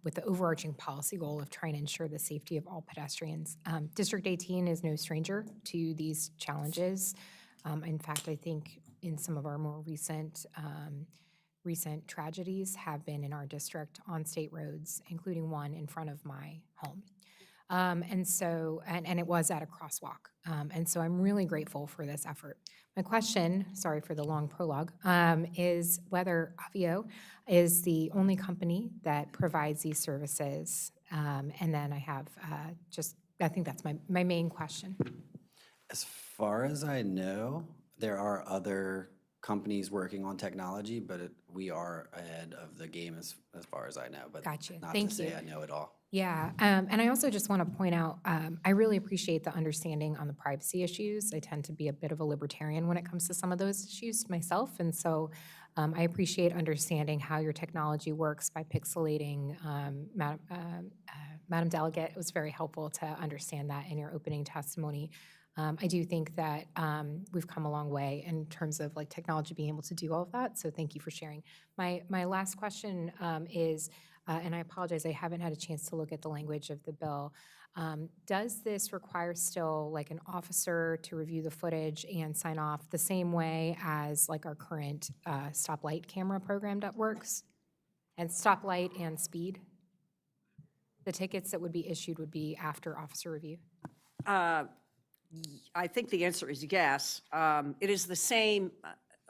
with the overarching policy goal of trying to ensure the safety of all pedestrians. District 18 is no stranger to these challenges. In fact, I think in some of our more recent tragedies have been in our district on state roads, including one in front of my home. And it was at a crosswalk. And so I'm really grateful for this effort. My question, sorry for the long prologue, is whether Avio is the only company that provides these services. And then I have I think that's my main question. As far as I know, there are other companies working on technology, but we are ahead of the game as far as I know. But Gotcha. not Thank to say you. I know it all. Yeah, and I also just want to point out, I really appreciate the understanding on the privacy issues. I tend to be a bit of a libertarian when it comes to some of those issues myself, and so I appreciate understanding how your technology works by pixelating. Madam Delegate, it was very helpful to understand that in your opening testimony. I do think that we've come a long way in terms of like technology being able to do all of that, so thank you for sharing. My last question is, and I apologize, I haven't had a chance to look at the language of the bill. Does this require still like an officer to review the footage and sign off the same way as like our current stoplight camera program that works? And stoplight and speed? The tickets that would be issued would be after officer review? I think the answer is yes. It is the same,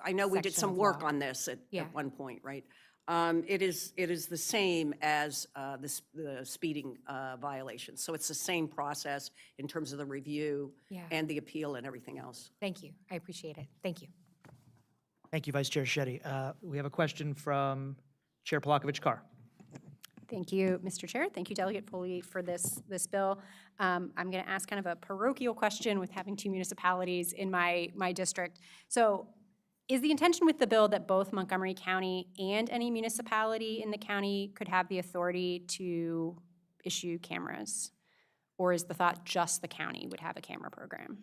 I know we did Section some of work law. on this Yeah. at one point, right? It is the same as the speeding violation. So it's the same process in terms of the review Yeah. and the appeal and everything else. Thank you, I appreciate it, thank you. Thank you, Vice Chair Shetty. We have a question from Chair Palakovich-Carr. Thank you, Mr. Chair. Thank you, Delegate Foley, for this bill. I'm going to ask kind of a parochial question with having two municipalities in my district. So is the intention with the bill that both Montgomery County and any municipality in the county could have the authority to issue cameras? Or is the thought just the county would have a camera program?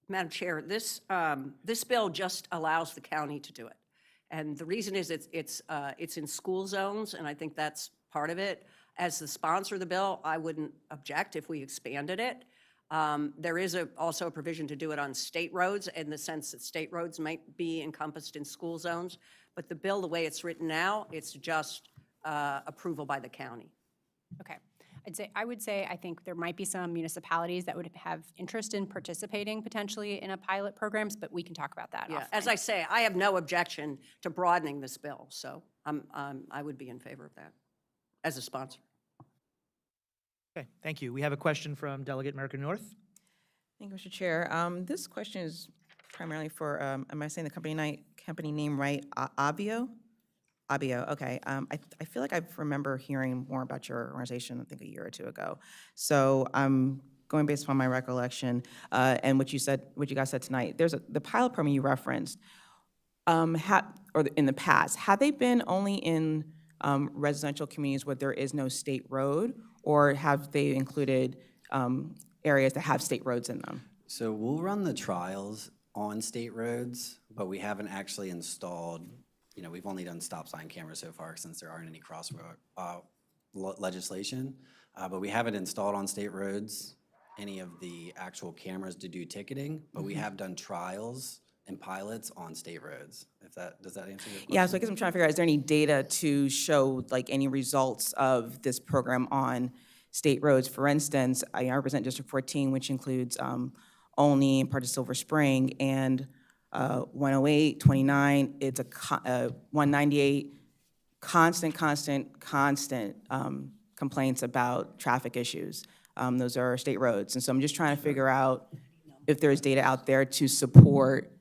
Madam Chair, this bill just allows the county to do it. And the reason is it's in school zones, and I think that's part of it. As the sponsor of the bill, I wouldn't object if we expanded it. There is also a provision to do it on state roads in the sense that state roads might be encompassed in school zones. But the bill, the way it's written now, it's just approval by the county. Okay. I would say I think there might be some municipalities that would have interest in participating potentially in a pilot programs, but we can talk about that Yeah, offline. as I say, I have no objection to broadening this bill, so I would be in favor of that as a sponsor. Okay, thank you. We have a question from Delegate American North. Thank you, Mr. Chair. This question is primarily for, am I saying the company name right? Avio? Avio, okay. I feel like I remember hearing more about your organization, I think a year or two ago. So I'm going based upon my recollection and what you guys said tonight. There's the pilot program you referenced, or in the past, have they been only in residential communities where there is no state road, or have they included areas that have state roads in them? So we'll run the trials on state roads, but we haven't actually installed, we've only done stop sign cameras so far since there aren't any crosswalk legislation, but we haven't installed on state roads any of the actual cameras to do ticketing, but we have done trials and pilots on state roads. Does that answer your question? Yeah, so I guess I'm trying to figure out, is there any data to show like any results of this program on state roads? For instance, I represent District 14, which includes Olney and part of Silver Spring, and 108, 29, it's 198, constant complaints about traffic issues. Those are state roads. And so I'm just trying to figure out if there's data out there to support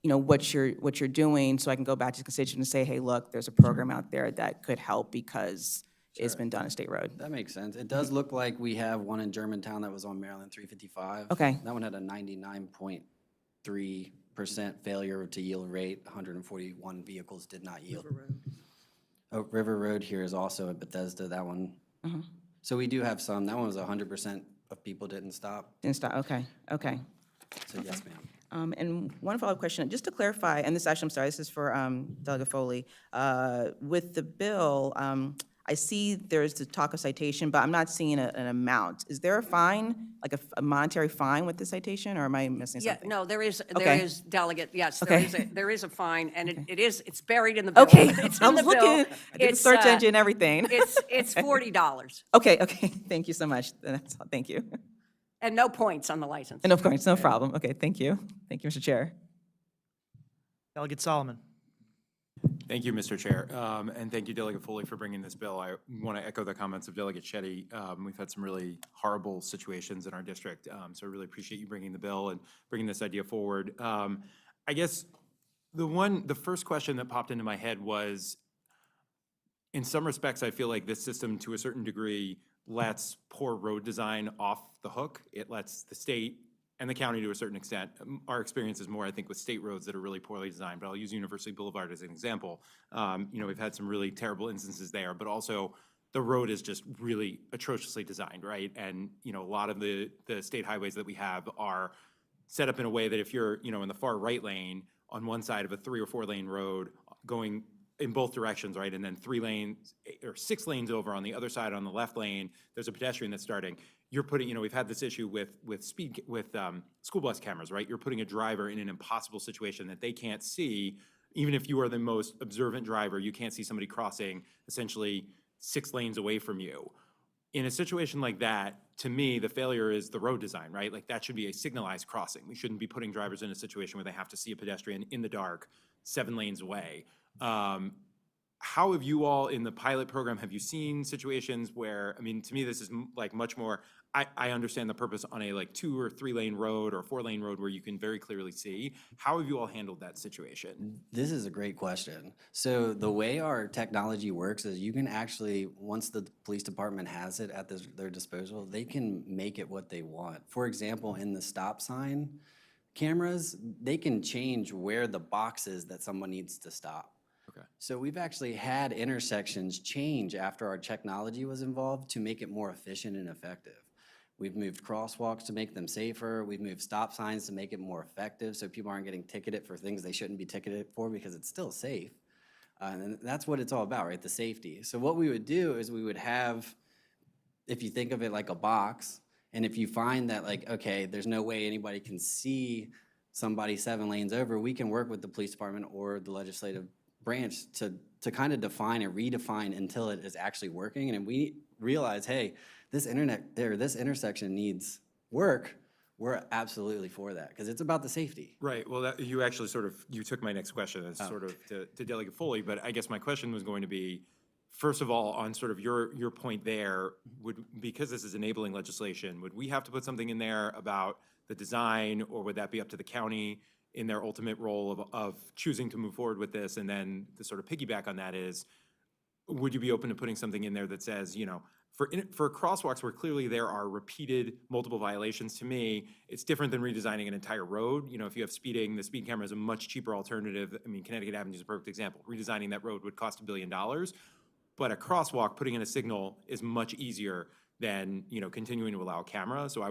what you're doing, so I can go back to the constituent and say, hey, look, there's a program out there that could help because it's been done on state road. That makes sense. It does look like we have one in Germantown that was on Maryland 355. Okay. That one had a 99.3 failure to yield rate. 141 vehicles did not yield. Oh, River Road here is also at Bethesda, that one. So we do have some. That one was 100% of people didn't stop. Didn't stop, okay, okay. So yes, ma'am. And one follow-up question, just to clarify, and this actually, I'm sorry, this is for Delegate Foley. With the bill, I see there's the talk of citation, but I'm not seeing an amount. Is there a fine, like a monetary fine with the citation, or am I missing Yeah, something? no, there is Okay. delegate, yes, Okay. there is a fine, and it's buried in the bill. Okay, It's I in was the bill. looking, I did the It's, search engine and everything. It's $40, Okay, thank you so much, that's all, thank you. and no points on the license. And of course, no problem, okay, thank you, Mr. Chair. Delegate Solomon. Thank you, Mr. Chair, and thank you, Delegate Foley, for bringing this bill. I want to echo the comments of Delegate Shetty. We've had some really horrible situations in our district, so I really appreciate you bringing the bill and bringing this idea forward. I guess the first question that popped into my head was, in some respects, I feel like this system, to a certain degree, lets poor road design off the hook. It lets the state and the county to a certain extent. Our experience is more, I think, with state roads that are really poorly designed, but I'll use University Boulevard as an example. We've had some really terrible instances there, but also the road is just really atrociously designed, right? And, a lot of the state highways that we have are set up in a way that if you're, in the far right lane on one side of a 3 or 4 lane road going in both directions, right? And then 3 lanes or 6 lanes over on the other side on the left lane, there's a pedestrian that's starting. You're putting, we've had this issue with school bus cameras, right? You're putting a driver in an impossible situation that they can't see. Even if you are the most observant driver, you can't see somebody crossing essentially 6 lanes away from you. In a situation like that, to me, the failure is the road design, right? Like that should be a signalized crossing. We shouldn't be putting drivers in a situation where they have to see a pedestrian in the dark 7 lanes away. How have you all in the pilot program, have you seen situations where, to me, this is like much more, I understand the purpose on a 2 or 3 lane road or 4 lane road where you can very clearly see. How have you all handled that situation? This is a great question. So the way our technology works is you can actually, once the police department has it at their disposal, they can make it what they want. For example, in the stop sign cameras, they can change where the box is that someone needs to stop. Okay. So we've actually had intersections change after our technology was involved to make it more efficient and effective. We've moved crosswalks to make them safer. We've moved stop signs to make it more effective so people aren't getting ticketed for things they shouldn't be ticketed for because it's still safe. And that's what it's all about, right? The safety. So what we would do is we would have, if you think of it like a box, and if you find that okay, there's no way anybody can see somebody 7 lanes over, we can work with the police department or the legislative branch to kind of define and redefine until it is actually working. And if we realize, hey, this intersection needs work, we're absolutely for that because it's about the safety. Right. Well, you actually you took my next question as to Delegate Foley, but I guess my question was going to be, first of all, on sort of your point there, because this is enabling legislation, would we have to put something in there about the design, or would that be up to the county in their ultimate role of choosing to move forward with this? And then the sort of piggyback on that is, would you be open to putting something in there that says, for crosswalks where clearly there are repeated multiple violations, to me, it's different than redesigning an entire road. If you have speeding, the speed camera is a much cheaper alternative. Connecticut Avenue is a perfect example. Redesigning that road would cost $1 billion. But a crosswalk, putting in a signal, is much easier than continuing to allow a camera. So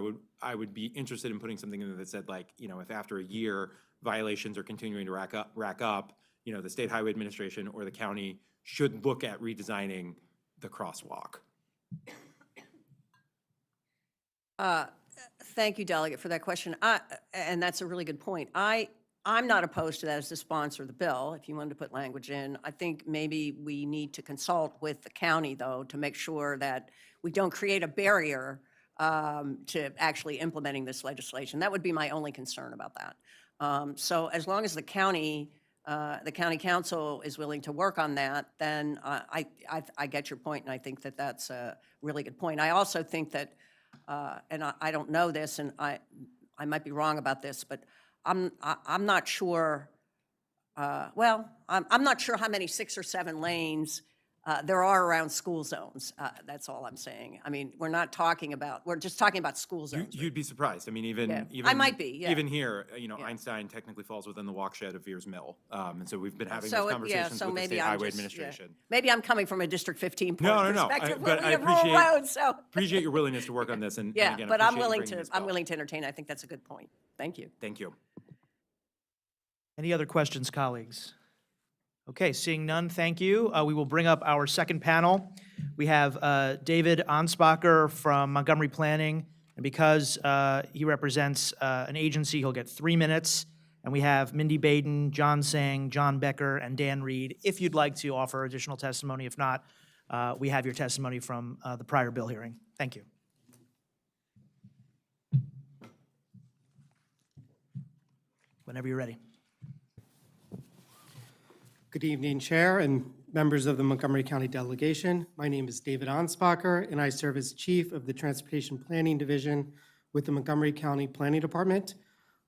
I would be interested in putting something in there that said if after a year violations are continuing to rack up, the State Highway Administration or the county should look at redesigning the crosswalk. Thank you, Delegate, for that question. And that's a really good point. I'm not opposed to that as the sponsor of the bill, if you wanted to put language in. I think maybe we need to consult with the county, though, to make sure that we don't create a barrier to actually implementing this legislation. That would be my only concern about that. So as long as the county council is willing to work on that, then I get your point, and I think that that's a really good point. I also think that, and I don't know this, and I might be wrong about this, but I'm not sure. I'm not sure how many 6 or 7 lanes There are around school zones, that's all I'm saying. I mean, we're not talking about, we're just talking about school zones. You'd be surprised. I mean, Yeah. even I might be, yeah. Even here, Einstein technically falls within the watershed of Veers Mill, and so we've been having So those it- yeah, conversations so with the maybe State I'm Highway just- yeah. Administration. Maybe I'm coming from a District 15 No, no, no. perspective, But where I we have rural appreciate roads, so. appreciate your willingness to work on this, and Yeah, again, but I'm appreciate you willing bringing to, this I'm bill. willing to entertain. I think that's a good point. Thank you. Thank you. Any other questions, colleagues? Okay, seeing none, thank you. We will bring up our second panel. We have David Ansbacher from Montgomery Planning, and because he represents an agency, he'll get 3 minutes. And we have Mindy Baden, John Sang, John Becker, and Dan Reed, if you'd like to offer additional testimony. If not, we have your testimony from the prior bill hearing. Thank you. Whenever you're ready. Good evening, Chair and members of the Montgomery County Delegation. My name is David Ansbacher, and I serve as Chief of the Transportation Planning Division with the Montgomery County Planning Department.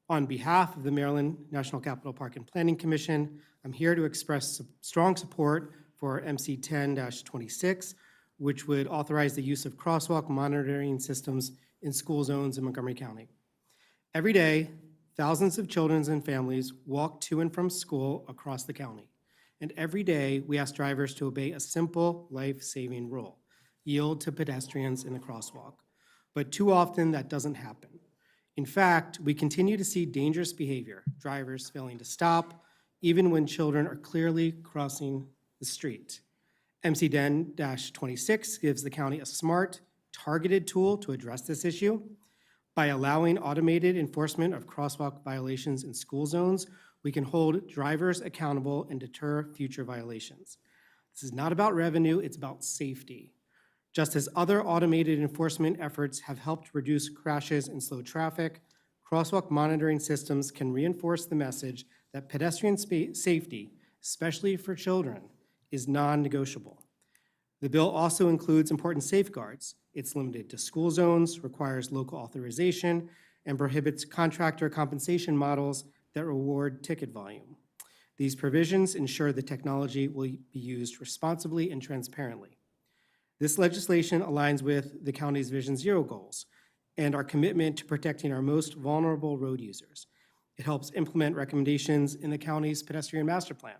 On behalf of the Maryland National Capital Park and Planning Commission, I'm here to express strong support for MC 10-26, which would authorize the use of crosswalk monitoring systems in school zones in Montgomery County. Every day, thousands of children and families walk to and from school across the county. And every day, we ask drivers to obey a simple life-saving rule: yield to pedestrians in the crosswalk. But too often, that doesn't happen. In fact, we continue to see dangerous behavior, drivers failing to stop, even when children are clearly crossing the street. MC 10-26 gives the county a smart, targeted tool to address this issue. By allowing automated enforcement of crosswalk violations in school zones, we can hold drivers accountable and deter future violations. This is not about revenue, it's about safety. Just as other automated enforcement efforts have helped reduce crashes and slow traffic, crosswalk monitoring systems can reinforce the message that pedestrian safety, especially for children, is non-negotiable. The bill also includes important safeguards. It's limited to school zones, requires local authorization, and prohibits contractor compensation models that reward ticket volume. These provisions ensure the technology will be used responsibly and transparently. This legislation aligns with the county's Vision Zero goals and our commitment to protecting our most vulnerable road users. It helps implement recommendations in the county's pedestrian master plan,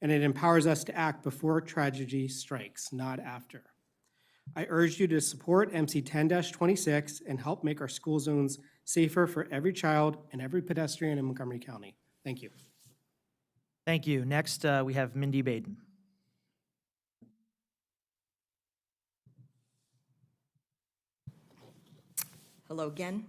and it empowers us to act before tragedy strikes, not after. I urge you to support MC 10-26 and help make our school zones safer for every child and every pedestrian in Montgomery County. Thank you. Thank you. Next, we have Mindy Baden. Hello again.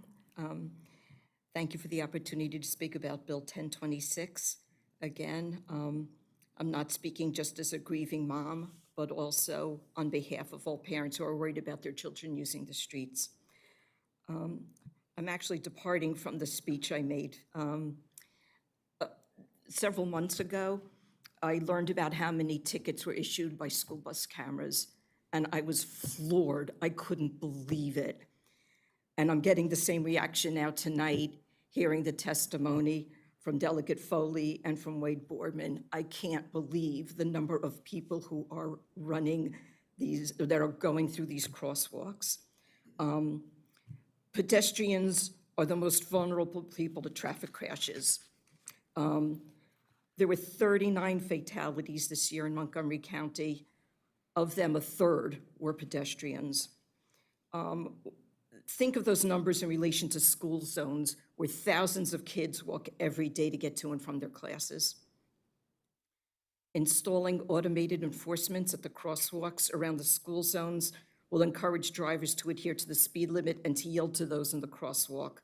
Thank you for the opportunity to speak about Bill 1026. Again, I'm not speaking just as a grieving mom, but also on behalf of all parents who are worried about their children using the streets. I'm actually departing from the speech I made. Several months ago, I learned about how many tickets were issued by school bus cameras, and I was floored. I couldn't believe it. And I'm getting the same reaction now tonight, hearing the testimony from Delegate Foley and from Wade Boardman. I can't believe the number of people who are running these, that are going through these crosswalks. Pedestrians are the most vulnerable people to traffic crashes. There were 39 fatalities this year in Montgomery County. Of them, a third were pedestrians. Think of those numbers in relation to school zones where thousands of kids walk every day to get to and from their classes. Installing automated enforcements at the crosswalks around the school zones will encourage drivers to adhere to the speed limit and to yield to those in the crosswalk.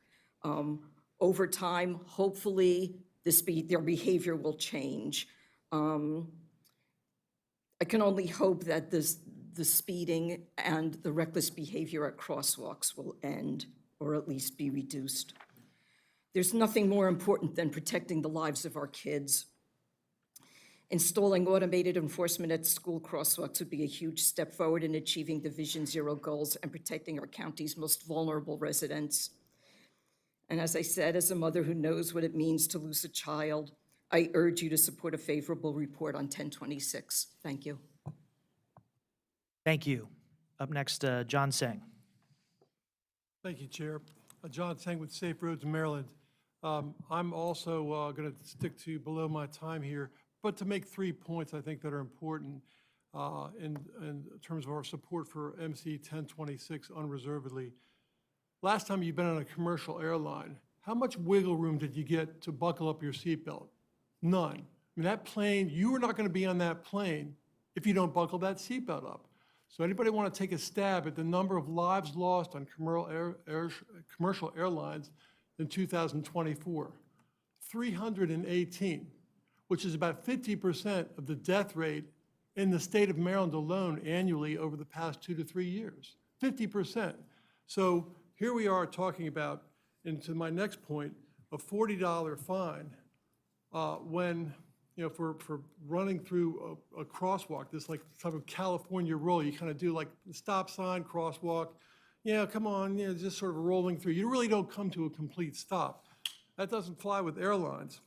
Over time, hopefully, their behavior will change. I can only hope that the speeding and the reckless behavior at crosswalks will end, or at least be reduced. There's nothing more important than protecting the lives of our kids. Installing automated enforcement at school crosswalks would be a huge step forward in achieving the Vision Zero goals and protecting our county's most vulnerable residents. And as I said, as a mother who knows what it means to lose a child, I urge you to support a favorable report on 1026. Thank you. Thank you. Up next, John Singh. Thank you, Chair. John Tang with Safe Roads, Maryland. I'm also going to stick to below my time here, but to make 3 points I think that are important in terms of our support for MC 1026 unreservedly. Last time you've been on a commercial airline, how much wiggle room did you get to buckle up your seatbelt? None. I mean, that plane, you are not going to be on that plane if you don't buckle that seatbelt up. So anybody want to take a stab at the number of lives lost on commercial airlines in 2024? 318, which is about 50% of the death rate in the state of Maryland alone annually over the past 2 to 3 years. 50%. So here we are talking about, and to my next point, a $40 fine when, you know, for running through a crosswalk, this like type of California roll, you kind of do like the stop sign, crosswalk, yeah, come on, you know, just sort of rolling through. You really don't come to a complete stop. That doesn't fly with airlines.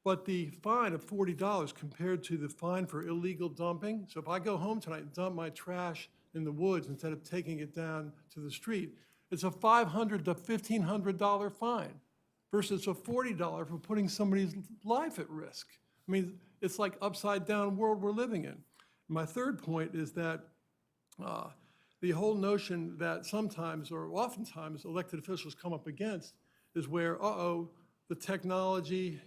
But the fine of $40 compared to the fine for illegal dumping, so if I go home tonight and dump my trash in the woods instead of taking it down to the street, it's a $500 to $1,500 fine versus a $40 for putting somebody's life at risk. I mean, it's like upside down world we're living in. My third point is that the whole notion that sometimes or oftentimes elected officials come up against is where, the technology,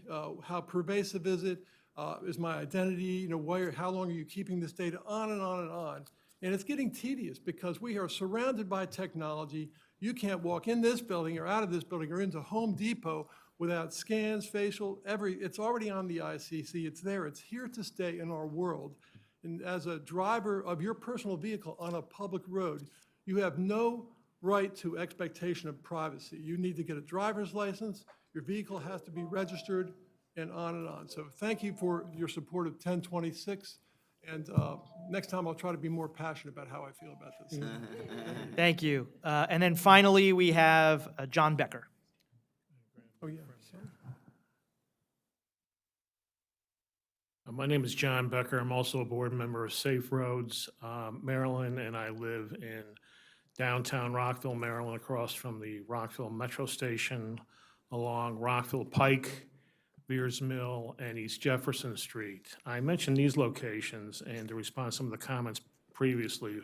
how pervasive is it? Is my identity, you know, how long are you keeping this data, on and on and on. And it's getting tedious because we are surrounded by technology. You can't walk in this building or out of this building or into Home Depot without scans, facial, it's already on the ICC, it's there, it's here to stay in our world. And as a driver of your personal vehicle on a public road, you have no right to expectation of privacy. You need to get a driver's license, your vehicle has to be registered, and on and on. So thank you for your support of 1026, and next time I'll try to be more passionate about how I feel about this. Thank you. And then finally, we have John Becker. Oh, yeah, sorry. My name is John Becker. I'm also a board member of Safe Roads, Maryland, and I live in downtown Rockville, Maryland, across from the Rockville Metro Station, along Rockville Pike, Beers Mill, and East Jefferson Street. I mentioned these locations, and to respond to some of the comments previously,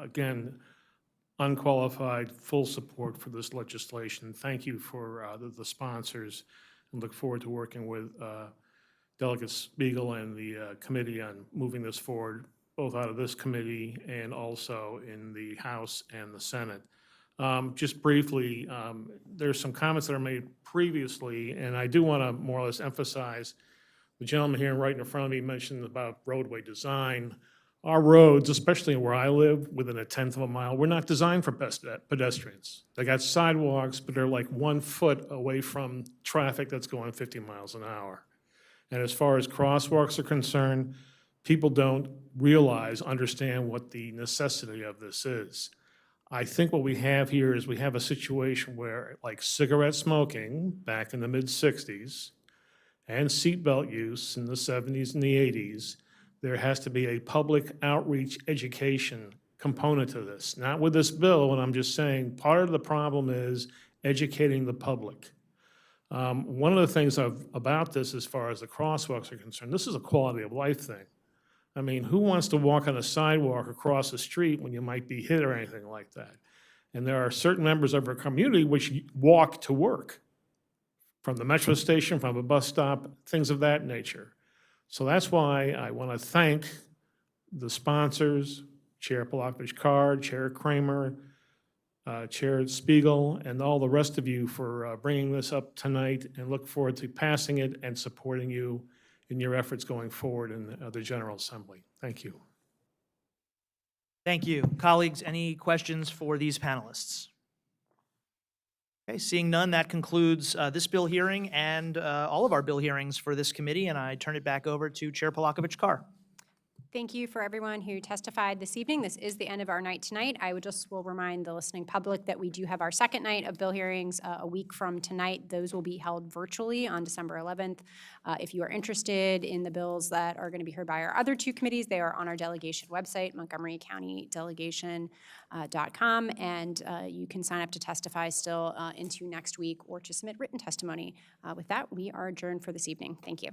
again, unqualified, full support for this legislation. Thank you for the sponsors, and look forward to working with Delegate Spiegel and the committee on moving this forward, both out of this committee and also in the House and the Senate. Just briefly, there's some comments that are made previously, and I do want to more or less emphasize, the gentleman here right in front of me mentioned about roadway design. Our roads, especially where I live, within a 1/10 of a mile, we're not designed for pedestrians. They got sidewalks, but they're like 1 foot away from traffic that's going 50 miles an hour. And as far as crosswalks are concerned, people don't understand what the necessity of this is. I think what we have here is we have a situation where, like cigarette smoking back in the mid-60s and seatbelt use in the 70s and the 80s, there has to be a public outreach education component to this. Not with this bill, and I'm just saying part of the problem is educating the public. One of the things about this as far as the crosswalks are concerned, this is a quality of life thing. I mean, who wants to walk on a sidewalk across the street when you might be hit or anything like that? And there are certain members of our community which walk to work from the metro station, from a bus stop, things of that nature. So that's why I want to thank the sponsors, Chair Palakovich-Carr, Chair Kramer, Chair Spiegel, and all the rest of you for bringing this up tonight, and look forward to passing it and supporting you in your efforts going forward in the General Assembly. Thank you. Thank you. Colleagues, any questions for these panelists? Okay, seeing none, that concludes this bill hearing and all of our bill hearings for this committee, and I turn it back over to Chair Palakovich-Carr. Thank you for everyone who testified this evening. This is the end of our night tonight. I will remind the listening public that we do have our second night of bill hearings a week from tonight. Those will be held virtually on December 11th. If you are interested in the bills that are going to be heard by our other two committees, they are on our delegation website, montgomerycountydelegation.com, and you can sign up to testify still into next week or to submit written testimony. With that, we are adjourned for this evening. Thank you.